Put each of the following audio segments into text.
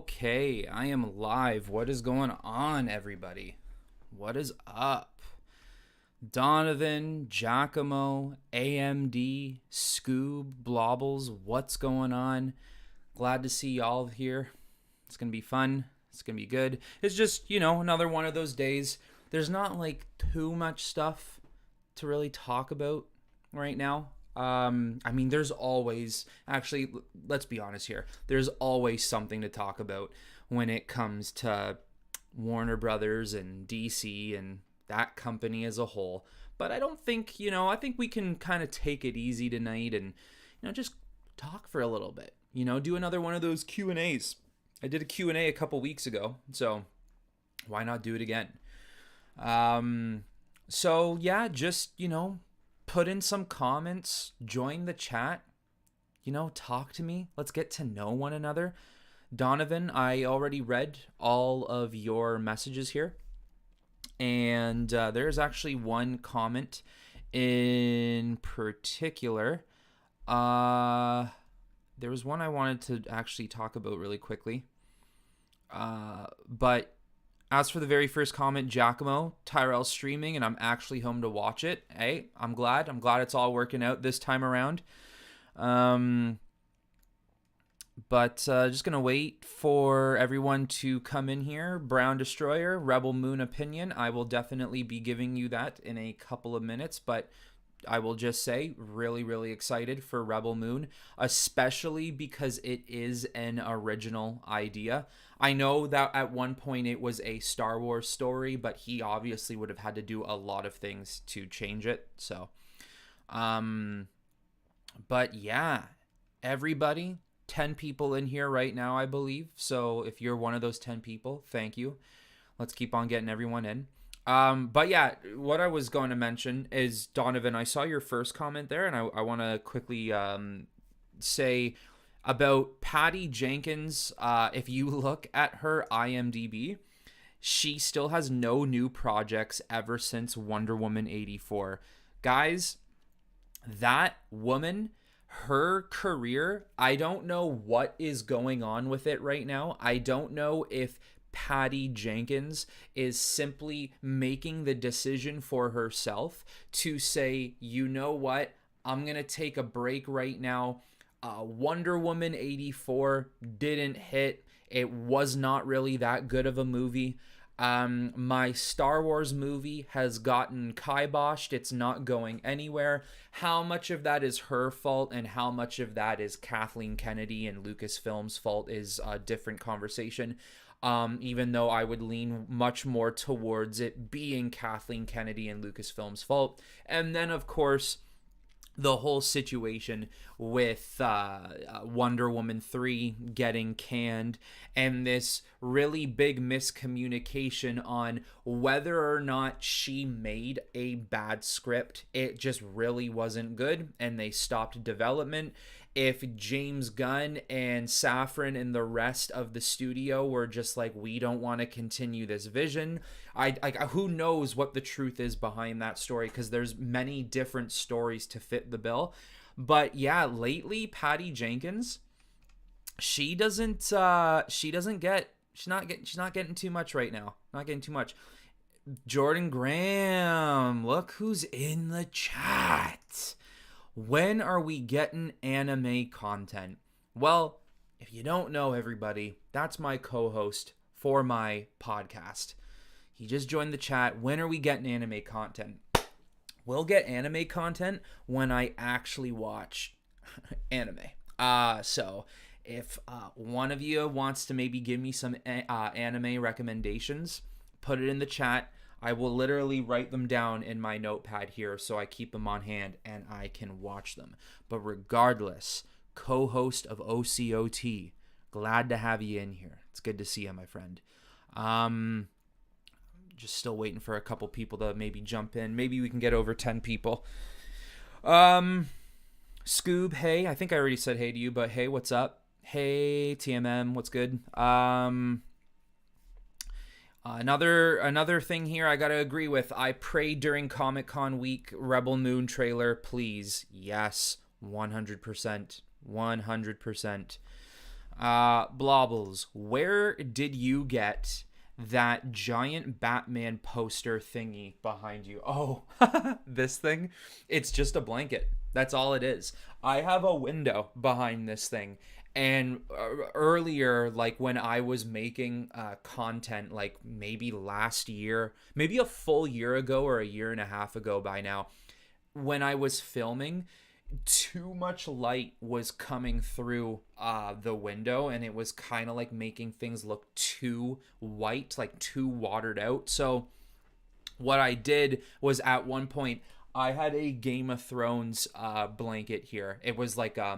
Okay, I am live. What is going on, everybody? What is up? Donovan, Giacomo, AMD, Scoob, Blobbles, what's going on? Glad to see y'all here. It's going to be fun. It's going to be good. It's just, another one of those days. There's not like too much stuff to really talk about right now. There's always, actually, let's be honest here. There's always something to talk about when it comes to Warner Brothers and DC and that company as a whole. But I don't think, I think we can kind of take it easy tonight and, just talk for a little bit. Do another one of those Q&As. I did a Q&A a couple weeks ago, so why not do it again? Put in some comments, join the chat, talk to me. Let's get to know one another. Donovan, I already read all of your messages here. And there's actually one comment in particular. There was one I wanted to actually talk about really quickly. But as for the very first comment, Giacomo, Tyrell's streaming, and I'm actually home to watch it. Hey, I'm glad it's all working out this time around. Just going to wait for everyone to come in here. Brown Destroyer, Rebel Moon Opinion. I will definitely be giving you that in a couple of minutes, but I will just say, really, really excited for Rebel Moon, especially because it is an original idea. I know that at one point it was a Star Wars story, but he obviously would have had to do a lot of things to change it. So, but yeah, everybody, 10 people in here right now, I believe. So if you're one of those 10 people, thank you. Let's keep on getting everyone in. But yeah, what I was going to mention is, Donovan, I saw your first comment there, and I want to quickly say about Patty Jenkins. If you look at her IMDb, she still has no new projects ever since Wonder Woman 84. Guys, that woman, her career, I don't know what is going on with it right now. I don't know if Patty Jenkins is simply making the decision for herself to say, you know what, I'm going to take a break right now. Wonder Woman 84 didn't hit. It was not really that good of a movie. My Star Wars movie has gotten kiboshed. It's not going anywhere. How much of that is her fault and how much of that is Kathleen Kennedy and Lucasfilm's fault is a different conversation. Even though I would lean much more towards it being Kathleen Kennedy and Lucasfilm's fault. And then, of course, the whole situation with Wonder Woman 3 getting canned and this really big miscommunication on whether or not she made a bad script. It just really wasn't good, and they stopped development. If James Gunn and Safran and the rest of the studio were just like, we don't want to continue this vision, who knows what the truth is behind that story, because there's many different stories to fit the bill. But yeah, lately Patty Jenkins, she's not getting too much right now. Not getting too much. Jordan Graham, look who's in the chat. When are we getting anime content? Well, if you don't know, everybody, that's my co-host for my podcast. He just joined the chat. When are we getting anime content? We'll get anime content when I actually watch anime. So if one of you wants to maybe give me some anime recommendations, put it in the chat. I will literally write them down in my notepad here so I keep them on hand and I can watch them. But regardless, co-host of OCOT, glad to have you in here. It's good to see you, my friend. Just still waiting for a couple people to maybe jump in. Maybe we can get over 10 people. Scoob, hey. I think I already said hey to you, but hey, what's up? Hey, T.M.M, what's good? Another thing here I gotta agree with. I prayed during Comic-Con week, Rebel Moon trailer, please. Yes, 100%. 100%. Blobbles, where did you get that giant Batman poster thingy behind you? Oh, this thing? It's just a blanket. That's all it is. I have a window behind this thing. And earlier, like when I was making content, like maybe last year, maybe a full year ago or a year and a half ago by now, when I was filming, too much light was coming through the window, and it was kind of like making things look too white, like too watered out. So what I did was, at one point, I had a Game of Thrones blanket here. It was like a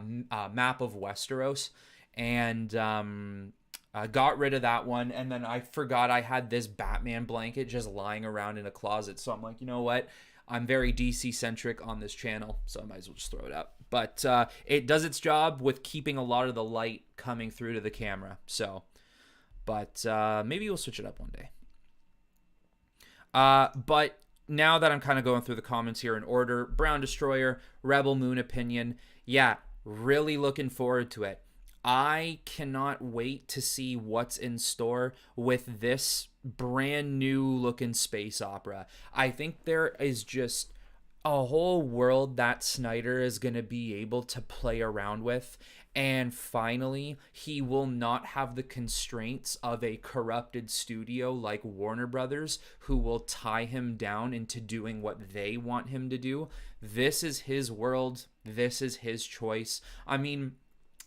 map of Westeros, and I got rid of that one, and then I forgot I had this Batman blanket just lying around in a closet. So I'm like, you know what? I'm very DC centric on this channel, so I might as well just throw it up. But it does its job with keeping a lot of the light coming through to the camera. So, but maybe we'll switch it up one day. But now that I'm kind of going through the comments here in order, Brown Destroyer, Rebel Moon opinion, yeah, really looking forward to it. I cannot wait to see what's in store with this brand new looking space opera. I think there is just a whole world that Snyder is going to be able to play around with. And finally, he will not have the constraints of a corrupted studio like Warner Brothers, who will tie him down into doing what they want him to do. This is his world. This is his choice. I mean,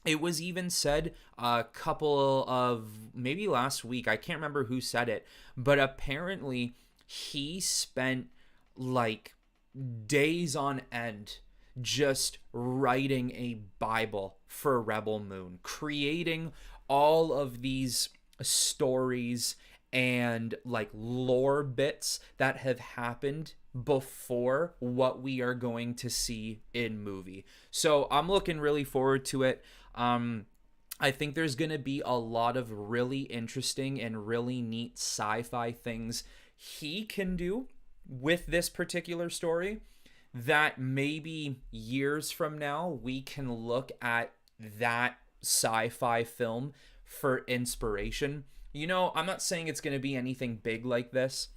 it was even said a couple of, maybe last week, I can't remember who said it, but apparently he spent like days on end just writing a Bible for Rebel Moon, creating all of these stories and like lore bits that have happened before what we are going to see in movie. So I'm looking really forward to it. I think there's going to be a lot of really interesting and really neat sci-fi things he can do with this particular story that maybe years from now we can look at that sci-fi film for inspiration. You know, I'm not saying it's going to be anything big like this,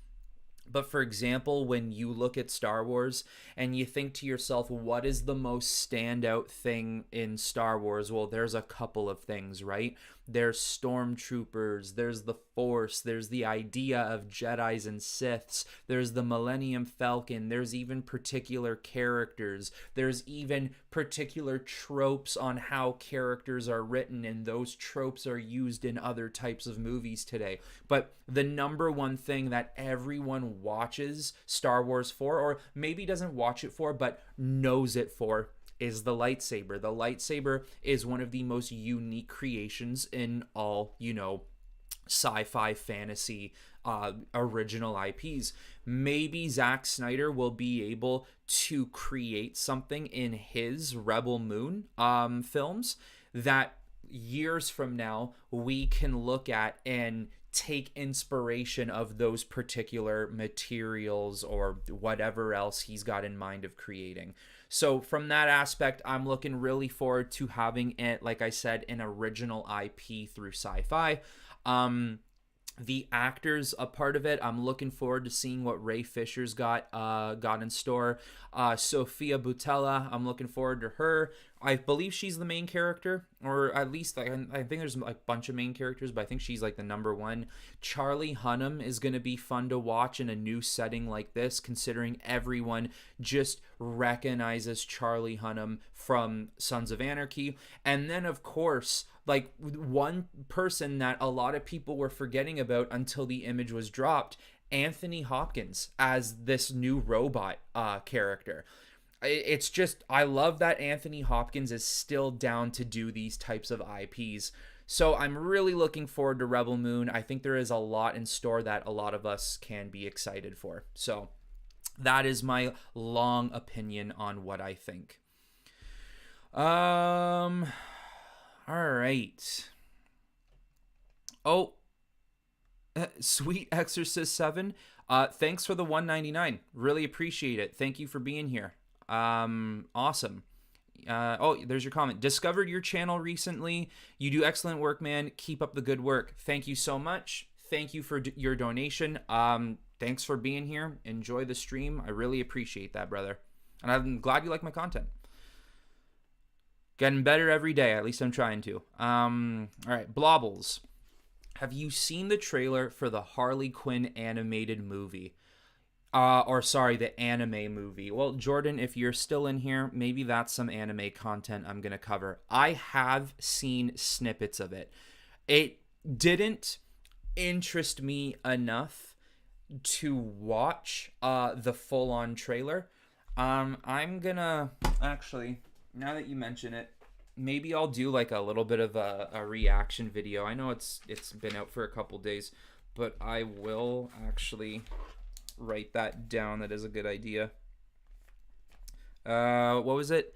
but for example, when you look at Star Wars and you think to yourself, what is the most standout thing in Star Wars? Well, there's a couple of things, right? There's stormtroopers, there's the Force, there's the idea of Jedis and Siths, there's the Millennium Falcon, there's even particular characters, there's even particular tropes on how characters are written, and those tropes are used in other types of movies today. But the number one thing that everyone watches Star Wars for, or maybe doesn't watch it for, but knows it for, is the lightsaber. The lightsaber is one of the most unique creations in all, you know, sci-fi, fantasy, original IPs. Maybe Zack Snyder will be able to create something in his Rebel Moon films that years from now we can look at and take inspiration of those particular materials or whatever else he's got in mind of creating. So from that aspect, I'm looking really forward to having it, like I said, an original IP through sci-fi. The actors a part of it, I'm looking forward to seeing what Ray Fisher's got in store. Sophia Boutella, I'm looking forward to her. I believe she's the main character, or at least I think there's like a bunch of main characters, but I think she's like the number one. Charlie Hunnam is going to be fun to watch in a new setting like this, considering everyone just recognizes Charlie Hunnam from Sons of Anarchy. And then, of course, like one person that a lot of people were forgetting about until the image was dropped, Anthony Hopkins as this new robot character. It's just, I love that Anthony Hopkins is still down to do these types of IPs. So I'm really looking forward to Rebel Moon. I think there is a lot in store that a lot of us can be excited for. So that is my long opinion on what I think. All right. Oh, Sweet Exorcist 7. Thanks for the $1.99. Really appreciate it. Thank you for being here. Awesome. Oh, there's your comment. Discovered your channel recently. You do excellent work, man. Keep up the good work. Thank you so much. Thank you for your donation. Thanks for being here. Enjoy the stream. I really appreciate that, brother. And I'm glad you like my content. Getting better every day. At least I'm trying to. All right, Blobbles. Have you seen the trailer for the Harley Quinn animated movie? The anime movie. Well, Jordan, if you're still in here, maybe that's some anime content I'm going to cover. I have seen snippets of it. It didn't interest me enough to watch the full-on trailer. I'm going to, actually, now that you mention it, maybe I'll do like a little bit of a reaction video. I know it's been out for a couple days, but I will actually write that down. That is a good idea. What was it?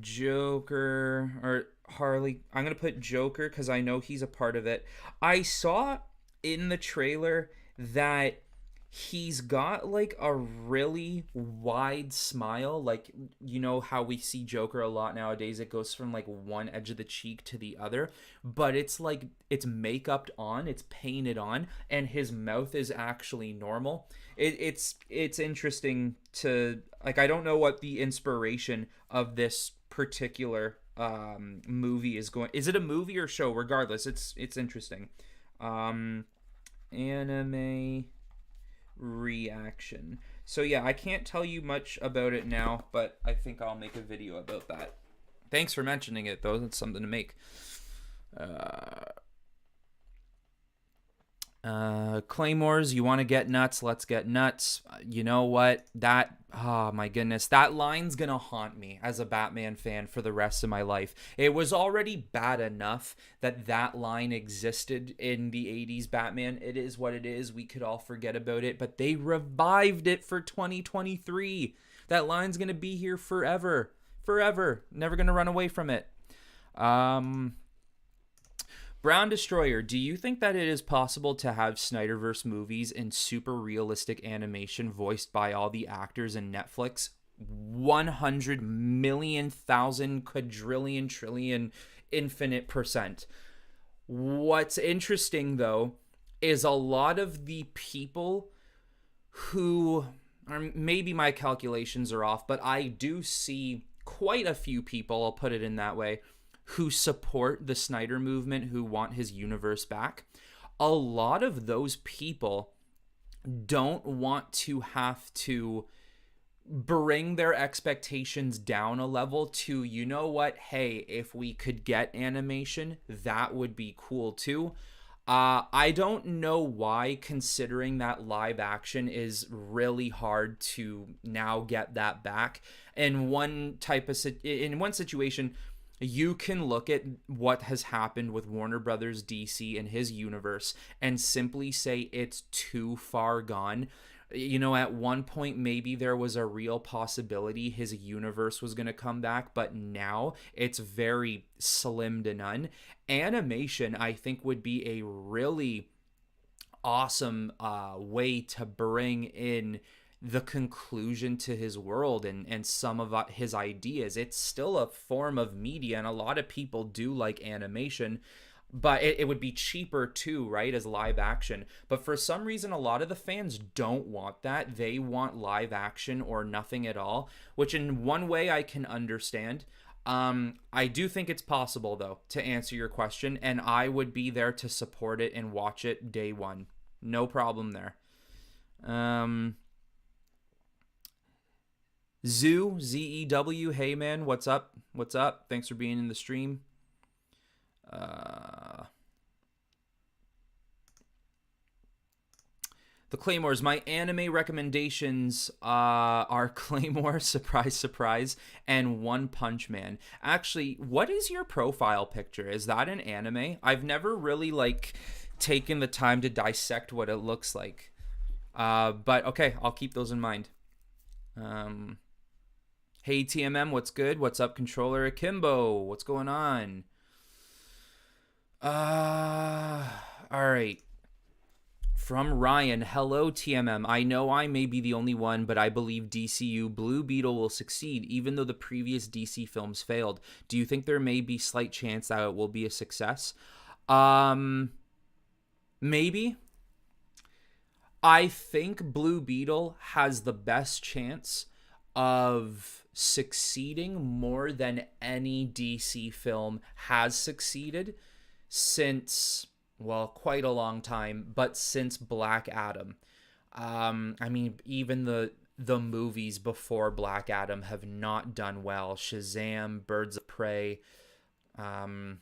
Joker or Harley? I'm gonna put Joker because I know he's a part of it. I saw in the trailer that he's got like a really wide smile, like, you know how we see Joker a lot nowadays, it goes from like one edge of the cheek to the other, but it's like it's makeup on, it's painted on, and his mouth is actually normal. It's interesting to, like, I don't know what the inspiration of this particular movie is going. Is it a movie or show? Regardless, it's interesting. Anime reaction. So yeah, I can't tell you much about it now, but I think I'll make a video about that. Thanks for mentioning it, though. That's something to make. Claymores, you want to get nuts? Let's get nuts. You know what? Oh my goodness, that line's gonna haunt me as a Batman fan for the rest of my life. It was already bad enough that line existed in the 80s Batman. It is what it is. We could all forget about it, but they revived it for 2023. That line's gonna be here forever. Forever. Never gonna run away from it. Brown Destroyer, do you think that it is possible to have Snyderverse movies in super realistic animation voiced by all the actors in Netflix? 100 million, thousand, quadrillion, trillion, infinite %. What's interesting, though, is a lot of the people who, or maybe my calculations are off, but I do see quite a few people, I'll put it in that way, who support the Snyder movement, who want his universe back. A lot of those people don't want to have to bring their expectations down a level to, you know what, hey, if we could get animation, that would be cool too. I don't know why, considering that live action is really hard to now get that back. In one situation, you can look at what has happened with Warner Brothers DC and his universe and simply say it's too far gone. You know, at one point, maybe there was a real possibility his universe was going to come back, but now it's very slim to none. Animation, I think, would be a really awesome way to bring in the conclusion to his world and some of his ideas. It's still a form of media, and a lot of people do like animation, but it would be cheaper too, right, as live action. But for some reason, a lot of the fans don't want that. They want live action or nothing at all, which in one way I can understand. I do think it's possible, though, to answer your question, and I would be there to support it and watch it day one. No problem there. Zoo, Z-E-W, hey man, what's up? What's up? Thanks for being in the stream. The Claymores, my anime recommendations are Claymore, surprise, surprise, and One Punch Man. Actually, what is your profile picture? Is that an anime? I've never really, taken the time to dissect what it looks like. But, okay, I'll keep those in mind. Hey, T.M.M, what's good? What's up, Controller Akimbo? What's going on? All right. From Ryan, hello TMM. I know I may be the only one, but I believe DCU Blue Beetle will succeed, even though the previous DC films failed. Do you think there may be slight chance that it will be a success? Um, Maybe. I think Blue Beetle has the best chance of succeeding more than any DC film has succeeded since, well, quite a long time, but since Black Adam. I mean, even the movies before Black Adam have not done well. Shazam, Birds of Prey. Um,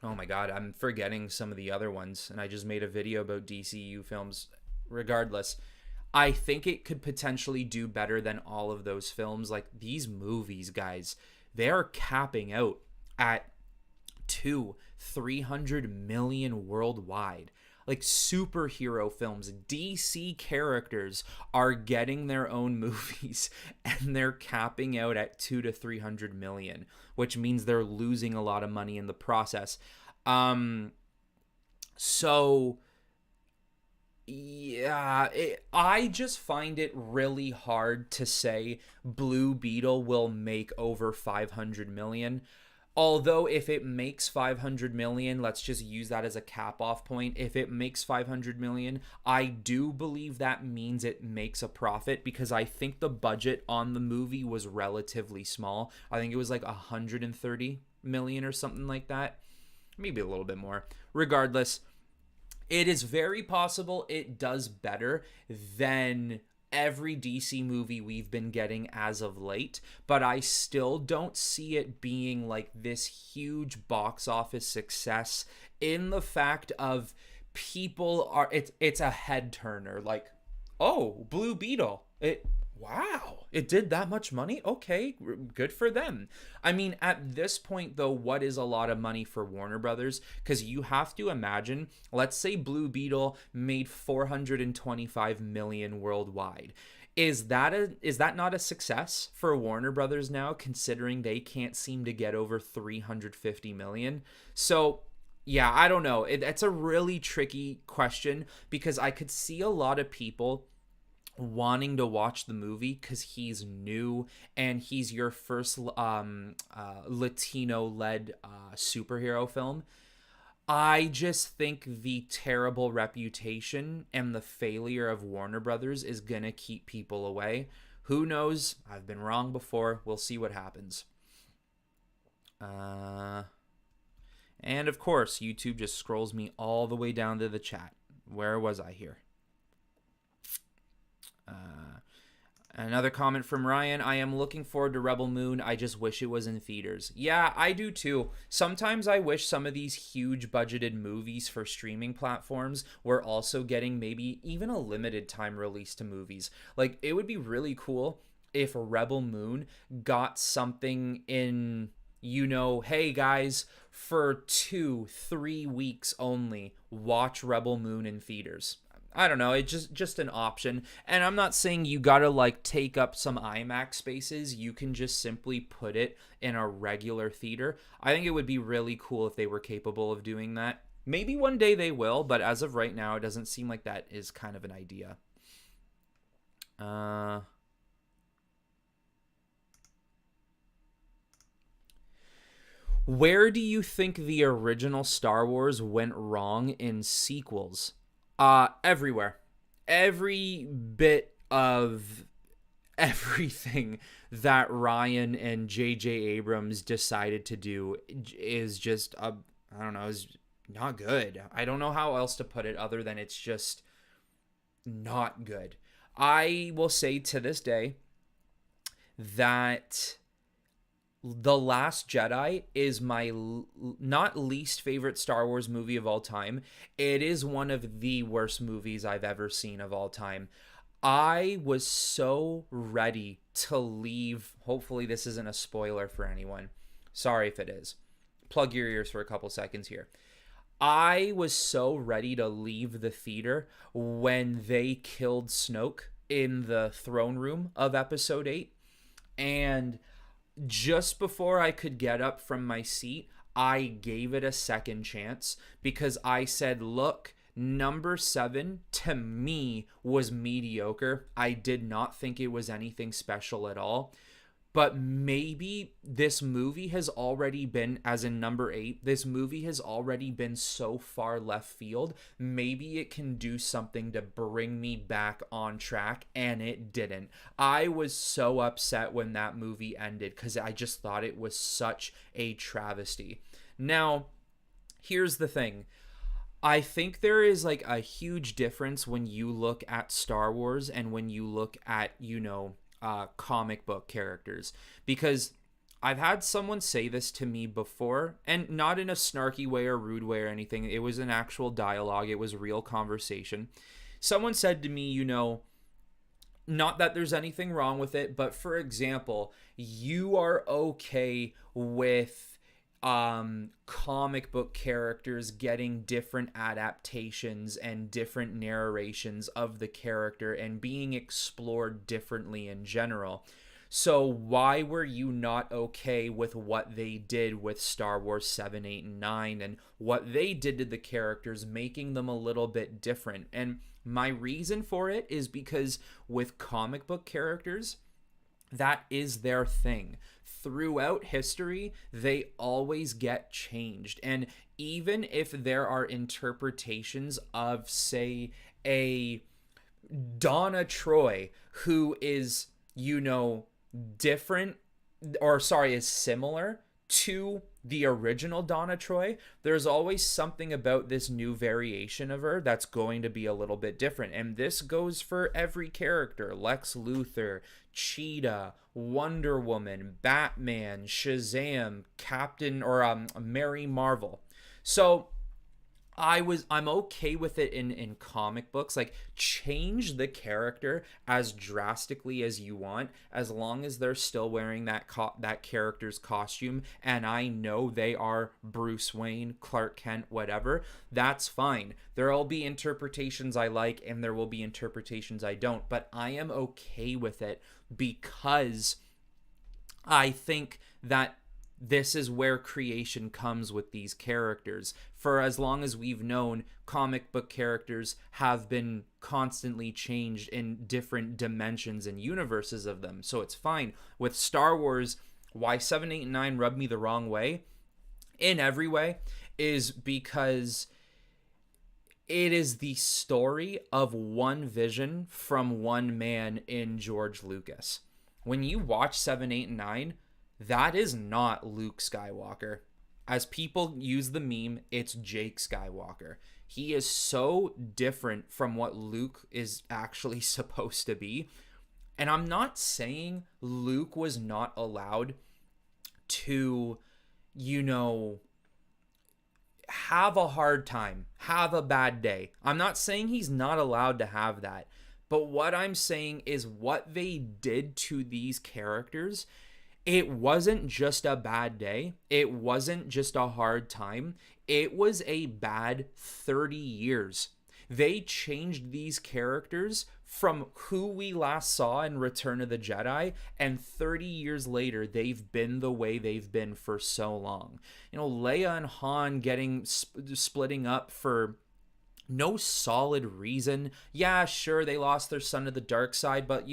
oh my God, I'm forgetting some of the other ones, and I just made a video about DCU films. Regardless, I think it could potentially do better than all of those films. Like these movies, guys, they're capping out at 300 million worldwide. Like superhero films, DC characters are getting their own movies and they're capping out at 200 to 300 million, which means they're losing a lot of money in the process. So yeah, I just find it really hard to say Blue Beetle will make over 500 million. Although if it makes 500 million, let's just use that as a cap off point. If it makes 500 million, I do believe that means it makes a profit because I think the budget on the movie was relatively small. I think it was like 130 million or something like that. Maybe a little bit more. Regardless, it is very possible it does better than every DC movie we've been getting as of late, but I still don't see it being like this huge box office success in the fact of people are it's a head turner like, "Oh, Blue Beetle. Wow, it did that much money? Okay, good for them." I mean, at this point, though, what is a lot of money for Warner Brothers? Because you have to imagine, let's say Blue Beetle made 425 million worldwide. Is that not a success for Warner Brothers now, considering they can't seem to get over 350 million? So yeah, I don't know. It's a really tricky question because I could see a lot of people wanting to watch the movie because he's new and he's your first Latino led superhero film. I just think the terrible reputation and the failure of Warner Brothers is gonna keep people away. Who knows? I've been wrong before. We'll see what happens. And of course, YouTube just scrolls me all the way down to the chat. Where was I here? Another comment from Ryan. I am looking forward to Rebel Moon. I just wish it was in theaters. Yeah, I do too. Sometimes I wish some of these huge budgeted movies for streaming platforms were also getting maybe even a limited time release to movies. Like, it would be really cool if Rebel Moon got something in, hey guys, for 2-3 weeks only, watch Rebel Moon in theaters. I don't know, it's just an option. And I'm not saying you gotta like take up some IMAX spaces. You can just simply put it in a regular theater. I think it would be really cool if they were capable of doing that. Maybe one day they will, but as of right now, it doesn't seem like that is kind of an idea. Where do you think the original Star Wars went wrong in sequels? Everywhere. Every bit of everything that Ryan and J.J. Abrams decided to do is just, I don't know, is not good. I don't know how else to put it other than it's just not good. I will say to this day that The Last Jedi is my not least favorite Star Wars movie of all time. It is one of the worst movies I've ever seen of all time. I was so ready to leave. Hopefully this isn't a spoiler for anyone. Sorry if it is. Plug your ears for a couple seconds here. I was so ready to leave the theater when they killed Snoke in the throne room of episode 8. And just before I could get up from my seat, I gave it a second chance because I said, look, Number 7, to me, was mediocre. I did not think it was anything special at all. But maybe this movie has already been, as in number 8, this movie has already been so far left field. Maybe it can do something to bring me back on track, and it didn't. I was so upset when that movie ended because I just thought it was such a travesty. Now, here's the thing. I think there is like a huge difference when you look at Star Wars and when you look at, comic book characters, because I've had someone say this to me before, and not in a snarky way or rude way or anything. It was an actual dialogue. It was real conversation. Someone said to me, not that there's anything wrong with it, but for example, you are okay with comic book characters getting different adaptations and different narrations of the character and being explored differently in general. So why were you not okay with what they did with Star Wars 7, 8, and 9 and what they did to the characters, making them a little bit different? And my reason for it is because with comic book characters, that is their thing. Throughout history, they always get changed. And even if there are interpretations of, say, a Donna Troy who is, different, or sorry, is similar to the original Donna Troy, there's always something about this new variation of her that's going to be a little bit different. And this goes for every character: Lex Luthor, Cheetah, Wonder Woman, Batman, Shazam, Captain, or Mary Marvel. So I'm okay with it in comic books. Like, change the character as drastically as you want, as long as they're still wearing that character's costume, and I know they are Bruce Wayne, Clark Kent, whatever. That's fine. There'll be interpretations I like, and there will be interpretations I don't, but I am okay with it because I think that this is where creation comes with these characters. For as long as we've known, comic book characters have been constantly changed in different dimensions and universes of them. So it's fine. With Star Wars, why 7, 8, and 9 rub me the wrong way in every way is because it is the story of one vision from one man in George Lucas. When you watch 7, 8, and 9, that is not Luke Skywalker. As people use the meme, it's Jake Skywalker. He is so different from what Luke is actually supposed to be. And I'm not saying Luke was not allowed to, have a hard time, have a bad day. I'm not saying he's not allowed to have that. But what I'm saying is what they did to these characters, it wasn't just a bad day. It wasn't just a hard time. It was a bad 30 years. They changed these characters from who we last saw in Return of the Jedi, and 30 years later, they've been the way they've been for so long. Leia and Han splitting up for no solid reason. Yeah, sure, they lost their son to the dark side, but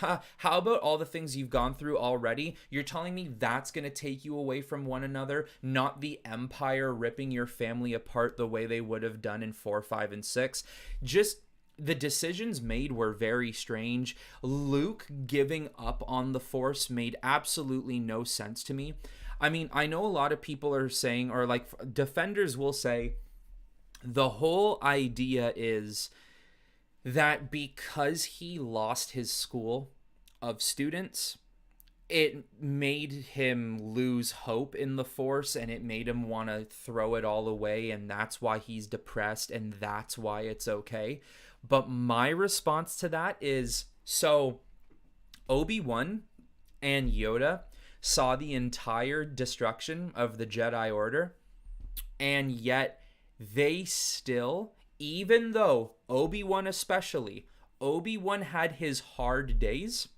how about all the things you've gone through already? You're telling me that's going to take you away from one another, not the Empire ripping your family apart the way they would have done in 4, 5, and 6. Just the decisions made were very strange. Luke giving up on the Force made absolutely no sense to me. I mean, I know a lot of people are saying, or like defenders will say, the whole idea is that because he lost his school of students, it made him lose hope in the Force, and it made him want to throw it all away, and that's why he's depressed, and that's why it's okay. But my response to that is, so Obi-Wan and Yoda saw the entire destruction of the Jedi Order, and yet they still, even though Obi-Wan especially, Obi-Wan had his hard days,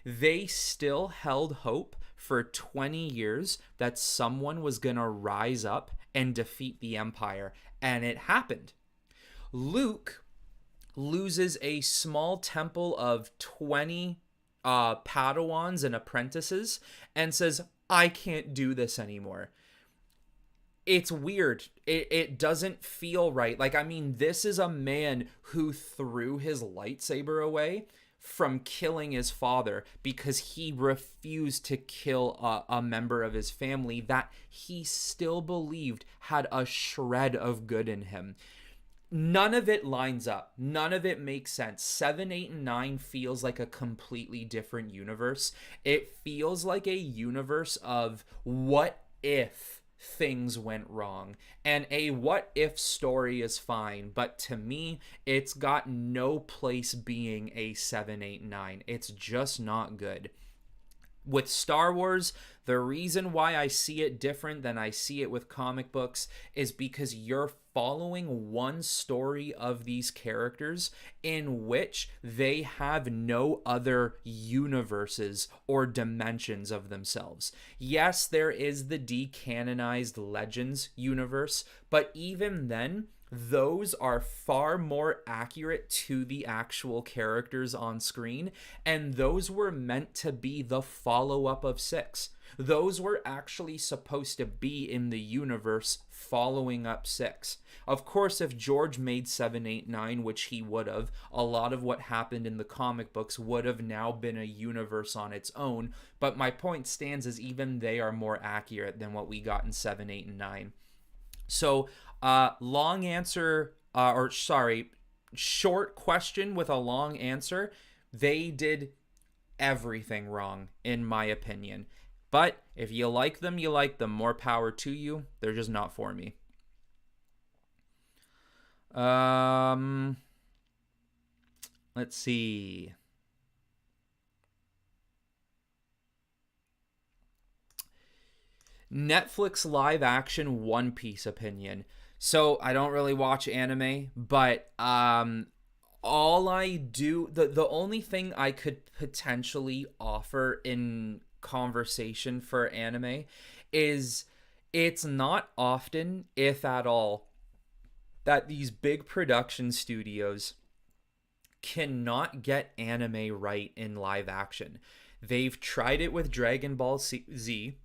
they still held hope for 20 years that someone was going to rise up and defeat the Empire. And it happened. Luke loses a small temple of 20 Padawans and apprentices and says, I can't do this anymore. It's weird. It doesn't feel right. Like, I mean, this is a man who threw his lightsaber away from killing his father because he refused to kill a member of his family that he still believed had a shred of good in him. None of it lines up. None of it makes sense. 7, 8, and 9 feels like a completely different universe. It feels like a universe of what if things went wrong. And a what if story is fine, but to me, it's got no place being a 7, 8, 9. It's just not good. With Star Wars, the reason why I see it different than I see it with comic books is because you're following one story of these characters in which they have no other universes or dimensions of themselves. Yes, there is the decanonized Legends universe, but even then, those are far more accurate to the actual characters on screen, and those were meant to be the follow-up of 6. Those were actually supposed to be in the universe following up 6. Of course, if George made 7, 8, 9, which he would have, a lot of what happened in the comic books would have now been a universe on its own, but my point stands as even they are more accurate than what we got in 7, 8, and 9. So, long answer, short question with a long answer. They did everything wrong, in my opinion. But if you like them, you like them. More power to you. They're just not for me. Let's see. Netflix live action One Piece opinion. So I don't really watch anime, but all I do, the only thing I could potentially offer in conversation for anime is it's not often, if at all, that these big production studios cannot get anime right in live action. They've tried it with Dragon Ball Z,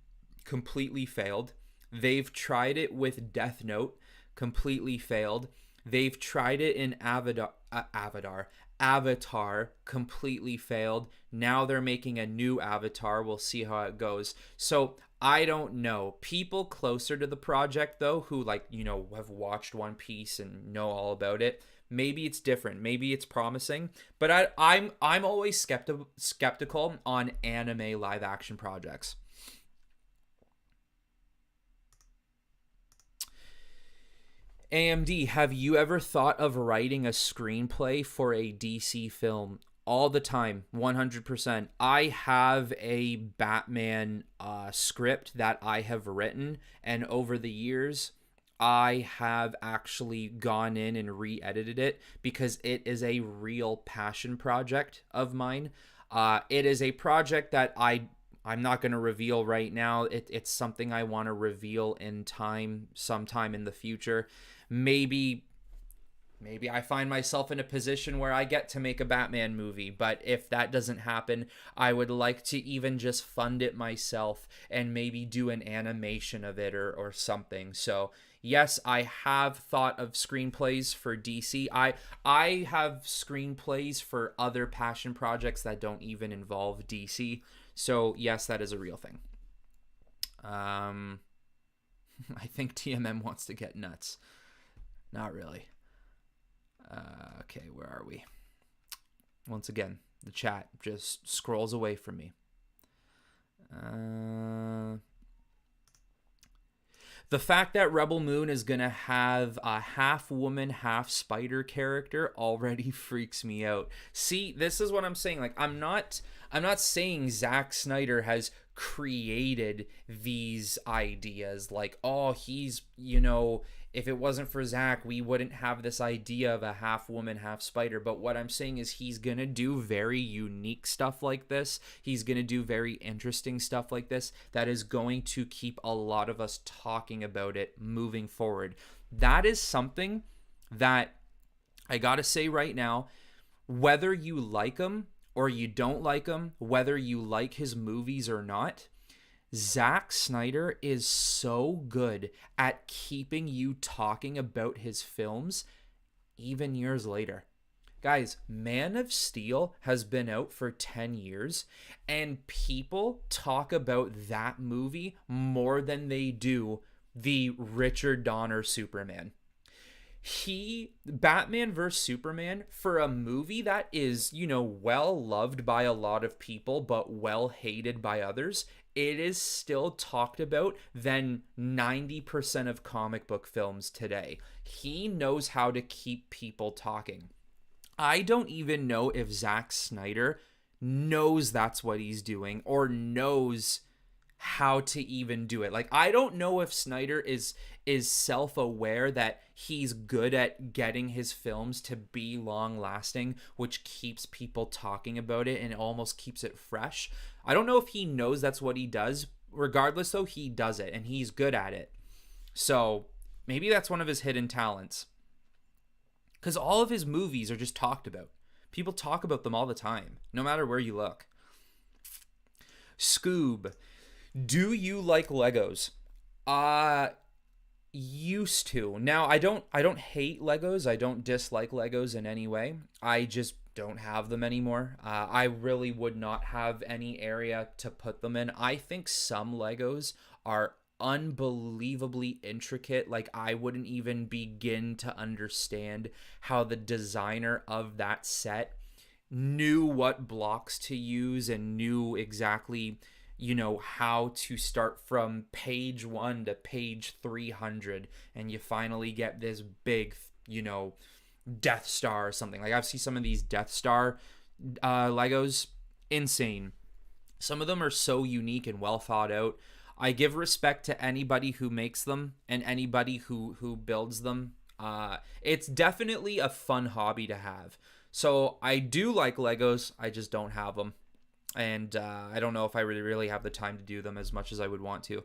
completely failed. They've tried it with Death Note, completely failed. They've tried it in Avatar, completely failed. Now they're making a new Avatar. We'll see how it goes. So I don't know. People closer to the project, though, who have watched One Piece and know all about it, maybe it's different. Maybe it's promising. But I'm always skeptical on anime live action projects. AMD, have you ever thought of writing a screenplay for a DC film? All the time, 100%. I have a Batman script that I have written, and over the years, I have actually gone in and re-edited it because it is a real passion project of mine. It is a project that I'm not going to reveal right now. It's something I want to reveal in time, sometime in the future. Maybe I find myself in a position where I get to make a Batman movie, but if that doesn't happen, I would like to even just fund it myself and maybe do an animation of it or something. So yes, I have thought of screenplays for DC. I have screenplays for other passion projects that don't even involve DC. So yes, that is a real thing. I think T.M.M wants to get nuts. Not really. Okay, where are we? Once again, the chat just scrolls away from me. The fact that Rebel Moon is going to have a half woman, half spider character already freaks me out. See, this is what I'm saying. Like, I'm not saying Zack Snyder has created these ideas. Like, oh, he's, if it wasn't for Zack, we wouldn't have this idea of a half woman, half spider. But what I'm saying is he's going to do very unique stuff like this. He's going to do very interesting stuff like this that is going to keep a lot of us talking about it moving forward. That is something that I gotta say right now, whether you like him or you don't like him, whether you like his movies or not, Zack Snyder is so good at keeping you talking about his films even years later. Guys, Man of Steel has been out for 10 years, and people talk about that movie more than they do the Richard Donner Superman. Batman vs Superman, for a movie that is, well loved by a lot of people but well hated by others, it is still talked about than 90% of comic book films today. He knows how to keep people talking. I don't even know if Zack Snyder knows that's what he's doing or knows how to even do it. Like, I don't know if Snyder is self-aware that he's good at getting his films to be long lasting, which keeps people talking about it and almost keeps it fresh. I don't know if he knows that's what he does. Regardless though, he does it and he's good at it. So maybe that's one of his hidden talents. Because all of his movies are just talked about. People talk about them all the time, no matter where you look. Scoob, do you like Legos? Used to. Now I don't hate Legos. I don't dislike Legos in any way. I just don't have them anymore. I really would not have any area to put them in. I think some Legos are unbelievably intricate. Like, I wouldn't even begin to understand how the designer of that set knew what blocks to use and knew exactly, how to start from page 1 to page 300, and you finally get this big, Death Star or something. Like, I've seen some of these Death Star Legos, insane. Some of them are so unique and well thought out. I give respect to anybody who makes them and anybody who builds them. It's definitely a fun hobby to have. So I do like Legos. I just don't have them. And I don't know if I really have the time to do them as much as I would want to.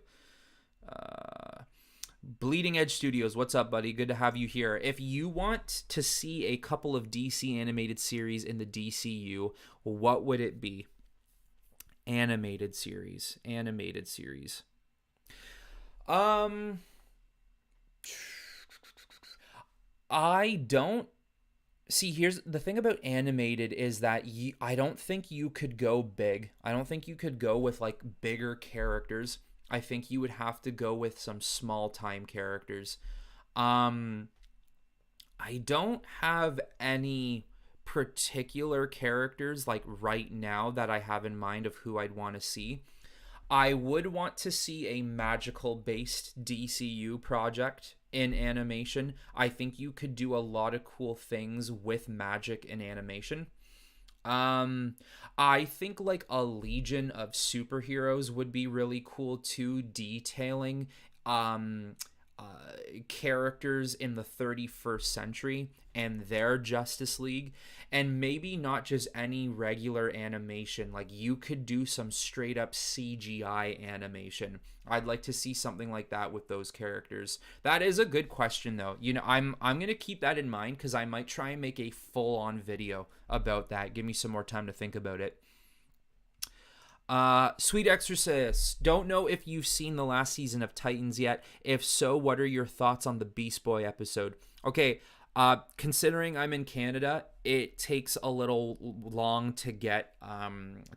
Bleeding Edge Studios, what's up, buddy? Good to have you here. If you want to see a couple of DC animated series in the DCU, what would it be? Animated series. I don't see. Here's the thing about animated is that I don't think you could go big. I don't think you could go with like bigger characters. I think you would have to go with some small time characters. I don't have any particular characters like right now that I have in mind of who I'd want to see. I would want to see a magical based DCU project in animation. I think you could do a lot of cool things with magic in animation. I think like a legion of superheroes would be really cool too, detailing um characters in the 31st century and their Justice League, and maybe not just any regular animation. Like, you could do some straight up CGI animation. I'd like to see something like that with those characters. That is a good question though. I'm going to keep that in mind cuz I might try and make a full-on video about that. Give me some more time to think about it. Sweet Exorcist, don't know if you've seen the last season of Titans yet. If so, what are your thoughts on the Beast Boy episode? Okay, considering I'm in Canada, it takes a little long to get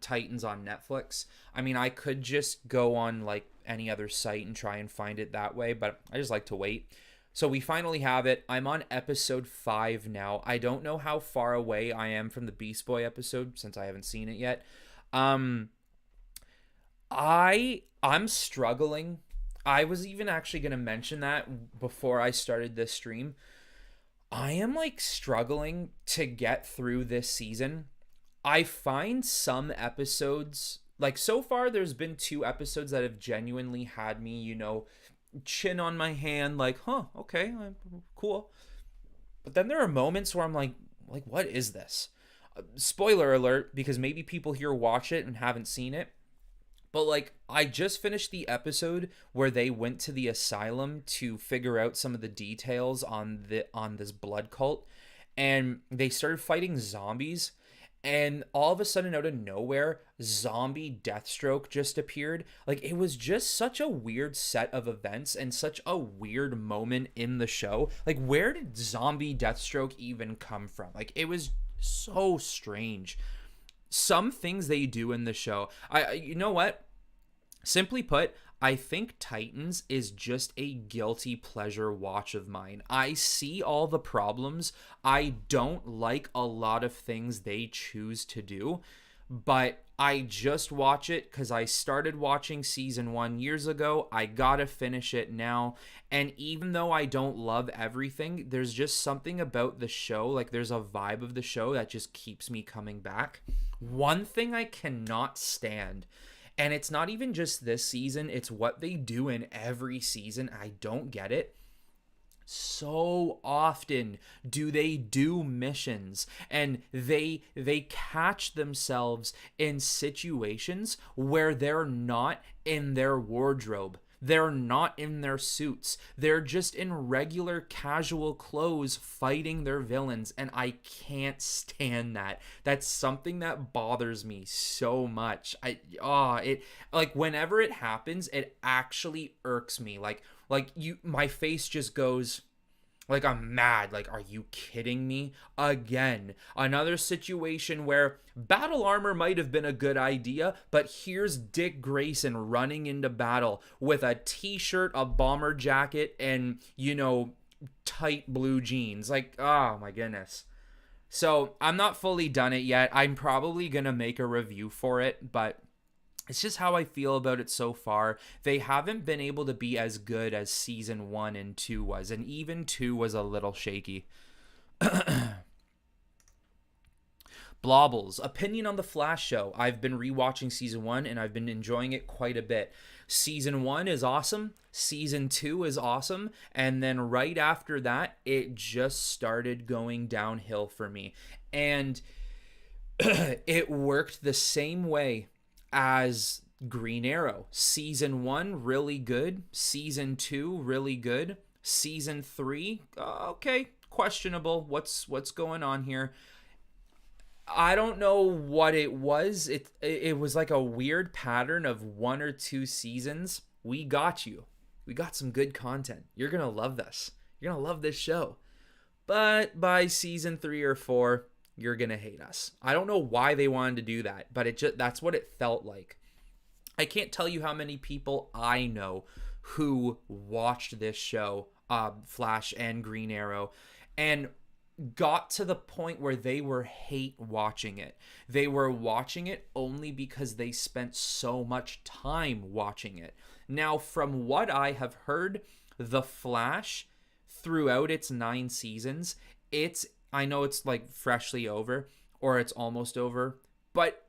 Titans on Netflix. I mean, I could just go on like any other site and try and find it that way, but I just like to wait. So we finally have it. I'm on episode 5 now. I don't know how far away I am from the Beast Boy episode since I haven't seen it yet. I'm struggling. I was even actually going to mention that before I started this stream. I am like struggling to get through this season. I find some episodes, like so far there's been 2 episodes that have genuinely had me, chin on my hand, like, okay, cool. But then there are moments where I'm like, what is this? Spoiler alert, because maybe people here watch it and haven't seen it. But like, I just finished the episode where they went to the asylum to figure out some of the details on this blood cult, and they started fighting zombies. And all of a sudden, out of nowhere, zombie Deathstroke just appeared. Like, it was just such a weird set of events and such a weird moment in the show. Like, where did zombie Deathstroke even come from? Like, it was so strange. Some things they do in the show, you know what? Simply put, I think Titans is just a guilty pleasure watch of mine. I see all the problems. I don't like a lot of things they choose to do, but I just watch it because I started watching season 1 years ago. I gotta finish it now. And even though I don't love everything, there's just something about the show. Like, there's a vibe of the show that just keeps me coming back. One thing I cannot stand, and it's not even just this season, it's what they do in every season. I don't get it. So often do they do missions and they catch themselves in situations where they're not in their wardrobe. They're not in their suits. They're just in regular casual clothes fighting their villains, and I can't stand that. That's something that bothers me so much. It like whenever it happens, it actually irks me. My face just goes, like, I'm mad. Like, are you kidding me? Again, another situation where battle armor might have been a good idea, but here's Dick Grayson running into battle with a t-shirt, a bomber jacket, and, tight blue jeans. Like, oh my goodness. So, I'm not fully done it yet. I'm probably going to make a review for it, but it's just how I feel about it so far. They haven't been able to be as good as season 1 and 2 was, and even 2 was a little shaky. Blobbles, opinion on the Flash show. I've been rewatching season 1 and I've been enjoying it quite a bit. Season 1 is awesome, season 2 is awesome, and then right after that, it just started going downhill for me. And it worked the same way as Green Arrow. Season 1 really good, season 2 really good, season 3 okay, questionable. What's going on here? I don't know what it was. It was like a weird pattern of 1 or 2 seasons. We got you. We got some good content. You're going to love this. You're going to love this show. But by season 3 or 4, you're gonna hate us. I don't know why they wanted to do that, but that's what it felt like. I can't tell you how many people I know who watched this show, Flash and Green Arrow, and got to the point where they were hate watching it. They were watching it only because they spent so much time watching it. Now, from what I have heard, The Flash, throughout its 9 seasons, I know it's like freshly over, or it's almost over, but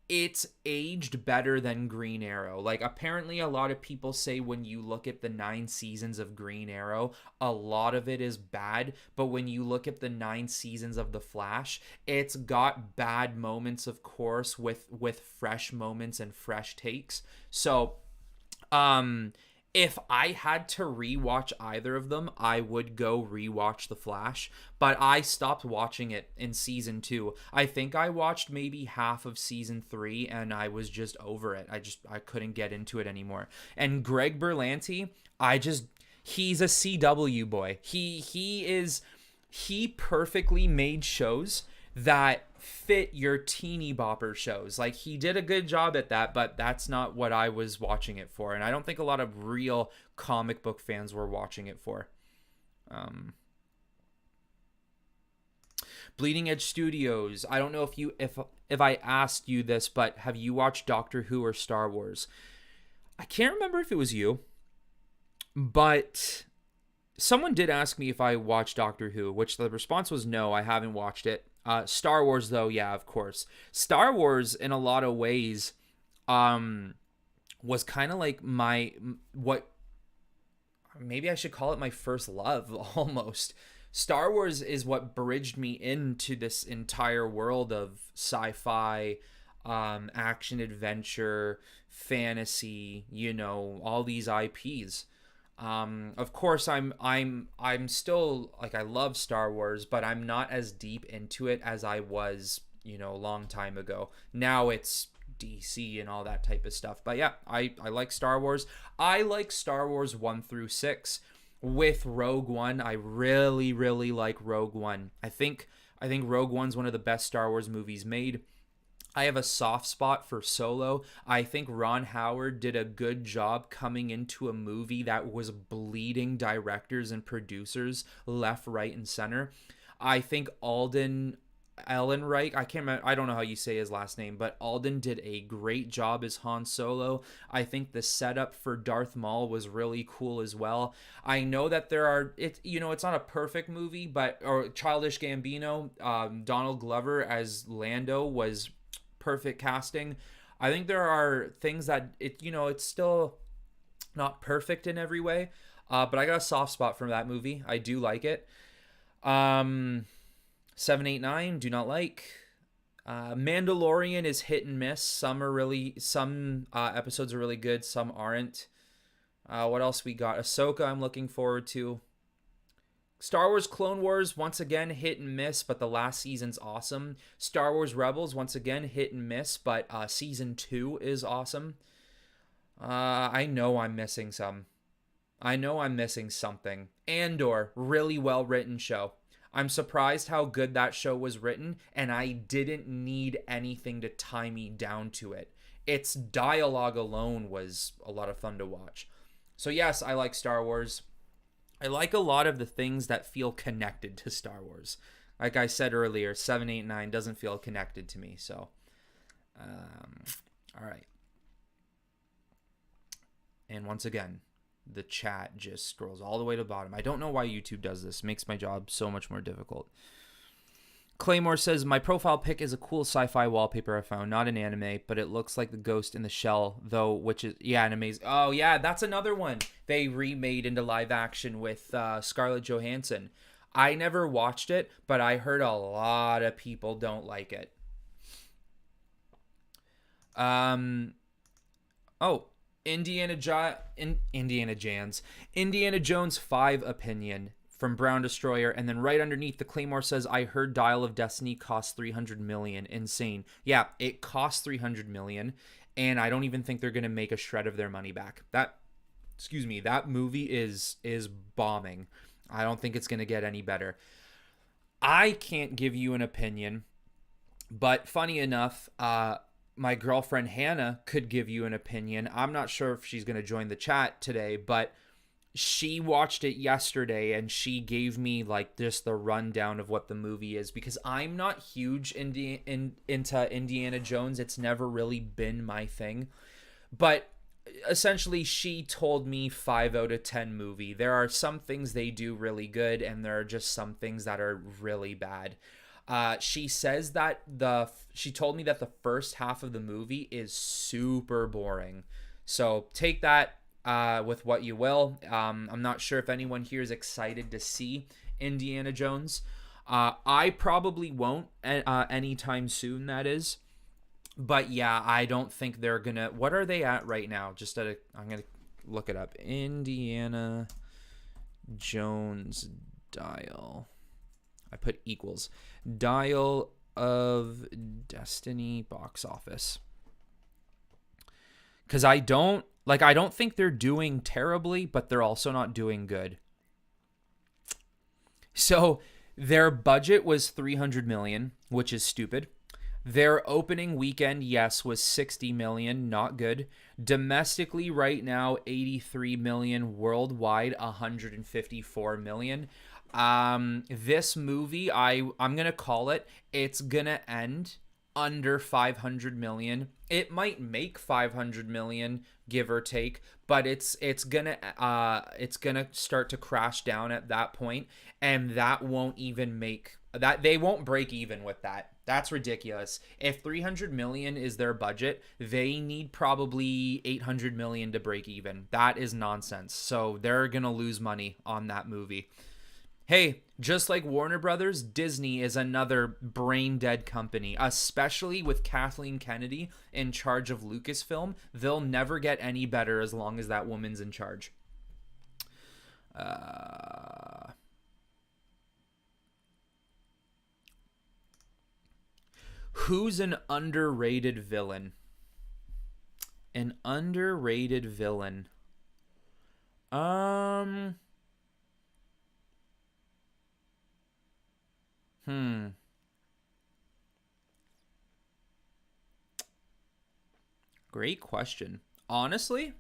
it's aged better than Green Arrow. Like, apparently a lot of people say when you look at the 9 seasons of Green Arrow, a lot of it is bad, but when you look at the 9 seasons of The Flash, it's got bad moments, of course, with fresh moments and fresh takes. So, if I had to rewatch either of them, I would go rewatch The Flash, but I stopped watching it in season 2. I think I watched maybe half of season 3 and I was just over it. I couldn't get into it anymore. And Greg Berlanti, he's a CW boy. He perfectly made shows that fit your teeny bopper shows. Like, he did a good job at that, but that's not what I was watching it for, and I don't think a lot of real comic book fans were watching it for. Bleeding Edge Studios, I don't know if I asked you this, but have you watched Doctor Who or Star Wars? I can't remember if it was you, but someone did ask me if I watched Doctor Who, which the response was no, I haven't watched it. Star Wars, though, yeah, of course. Star Wars, in a lot of ways, was kind of like what maybe I should call it my first love, almost. Star Wars is what bridged me into this entire world of sci-fi, action adventure, fantasy, all these IPs. Of course, I'm still like, I love Star Wars, but I'm not as deep into it as I was, a long time ago. Now it's DC and all that type of stuff. But yeah, I like Star Wars. I like Star Wars 1 through 6. With Rogue One, I really, really like Rogue One. I think Rogue One's one of the best Star Wars movies made. I have a soft spot for Solo. I think Ron Howard did a good job coming into a movie that was bleeding directors and producers left, right, and center. I think Alden Ehrenreich, I can't remember, I don't know how you say his last name, but Alden did a great job as Han Solo. I think the setup for Darth Maul was really cool as well. I know that it's not a perfect movie, but or Childish Gambino, Donald Glover as Lando was perfect casting. I think there are things that it's still not perfect in every way, but I got a soft spot for that movie. I do like it. 789, do not like. Mandalorian is hit and miss. Some episodes are really good, some aren't. What else we got? Ahsoka I'm looking forward to. Star Wars Clone Wars, once again, hit and miss, but the last season's awesome. Star Wars Rebels, once again, hit and miss, but season 2 is awesome. I know I'm missing some. I know I'm missing something. Andor, really well written show. I'm surprised how good that show was written, and I didn't need anything to tie me down to it. Its dialogue alone was a lot of fun to watch. So yes, I like Star Wars. I like a lot of the things that feel connected to Star Wars. Like I said earlier, 789 doesn't feel connected to me. So, all right. And once again, the chat just scrolls all the way to the bottom. I don't know why YouTube does this. It makes my job so much more difficult. Claymore says, my profile pic is a cool sci-fi wallpaper I found, not an anime, but it looks like the Ghost in the Shell, though, which is, yeah, an amazing. Oh, yeah, that's another one they remade into live action with Scarlett Johansson. I never watched it, but I heard a lot of people don't like it. Indiana Jones 5 opinion from Brown Destroyer, and then right underneath the Claymore says, I heard Dial of Destiny cost $300 million. Insane. Yeah, it cost $300 million, and I don't even think they're gonna make a shred of their money back. That movie is bombing. I don't think it's gonna get any better. I can't give you an opinion, but funny enough, my girlfriend Hannah could give you an opinion. I'm not sure if she's gonna join the chat today, but she watched it yesterday and she gave me like just the rundown of what the movie is, because I'm not huge into Indiana Jones. It's never really been my thing, but essentially she told me 5 out of 10 movie. There are some things they do really good, and there are just some things that are really bad. She says that she told me that the first half of the movie is super boring, so take that with what you will. I'm not sure if anyone here is excited to see Indiana Jones. I probably won't anytime soon, that is. But yeah, I don't think they're gonna. What are they at right now? I'm gonna look it up. Indiana Jones Dial. I put equals. Dial of Destiny box office. Because I don't think they're doing terribly, but they're also not doing good. So their budget was $300 million, which is stupid. Their opening weekend, yes, was $60 million, not good. Domestically right now, $83 million. Worldwide, $154 million. This movie, I'm gonna call it, it's gonna end under $500 million. It might make $500 million, give or take, but it's gonna start to crash down at that point, and that won't even make that. They won't break even with that. That's ridiculous. If $300 million is their budget, they need probably $800 million to break even. That is nonsense. So they're gonna lose money on that movie. Hey, just like Warner Brothers, Disney is another brain-dead company, especially with Kathleen Kennedy in charge of Lucasfilm. They'll never get any better as long as that woman's in charge. Uh, who's an underrated villain? An underrated villain. Um. Hmm. Great question. Honestly,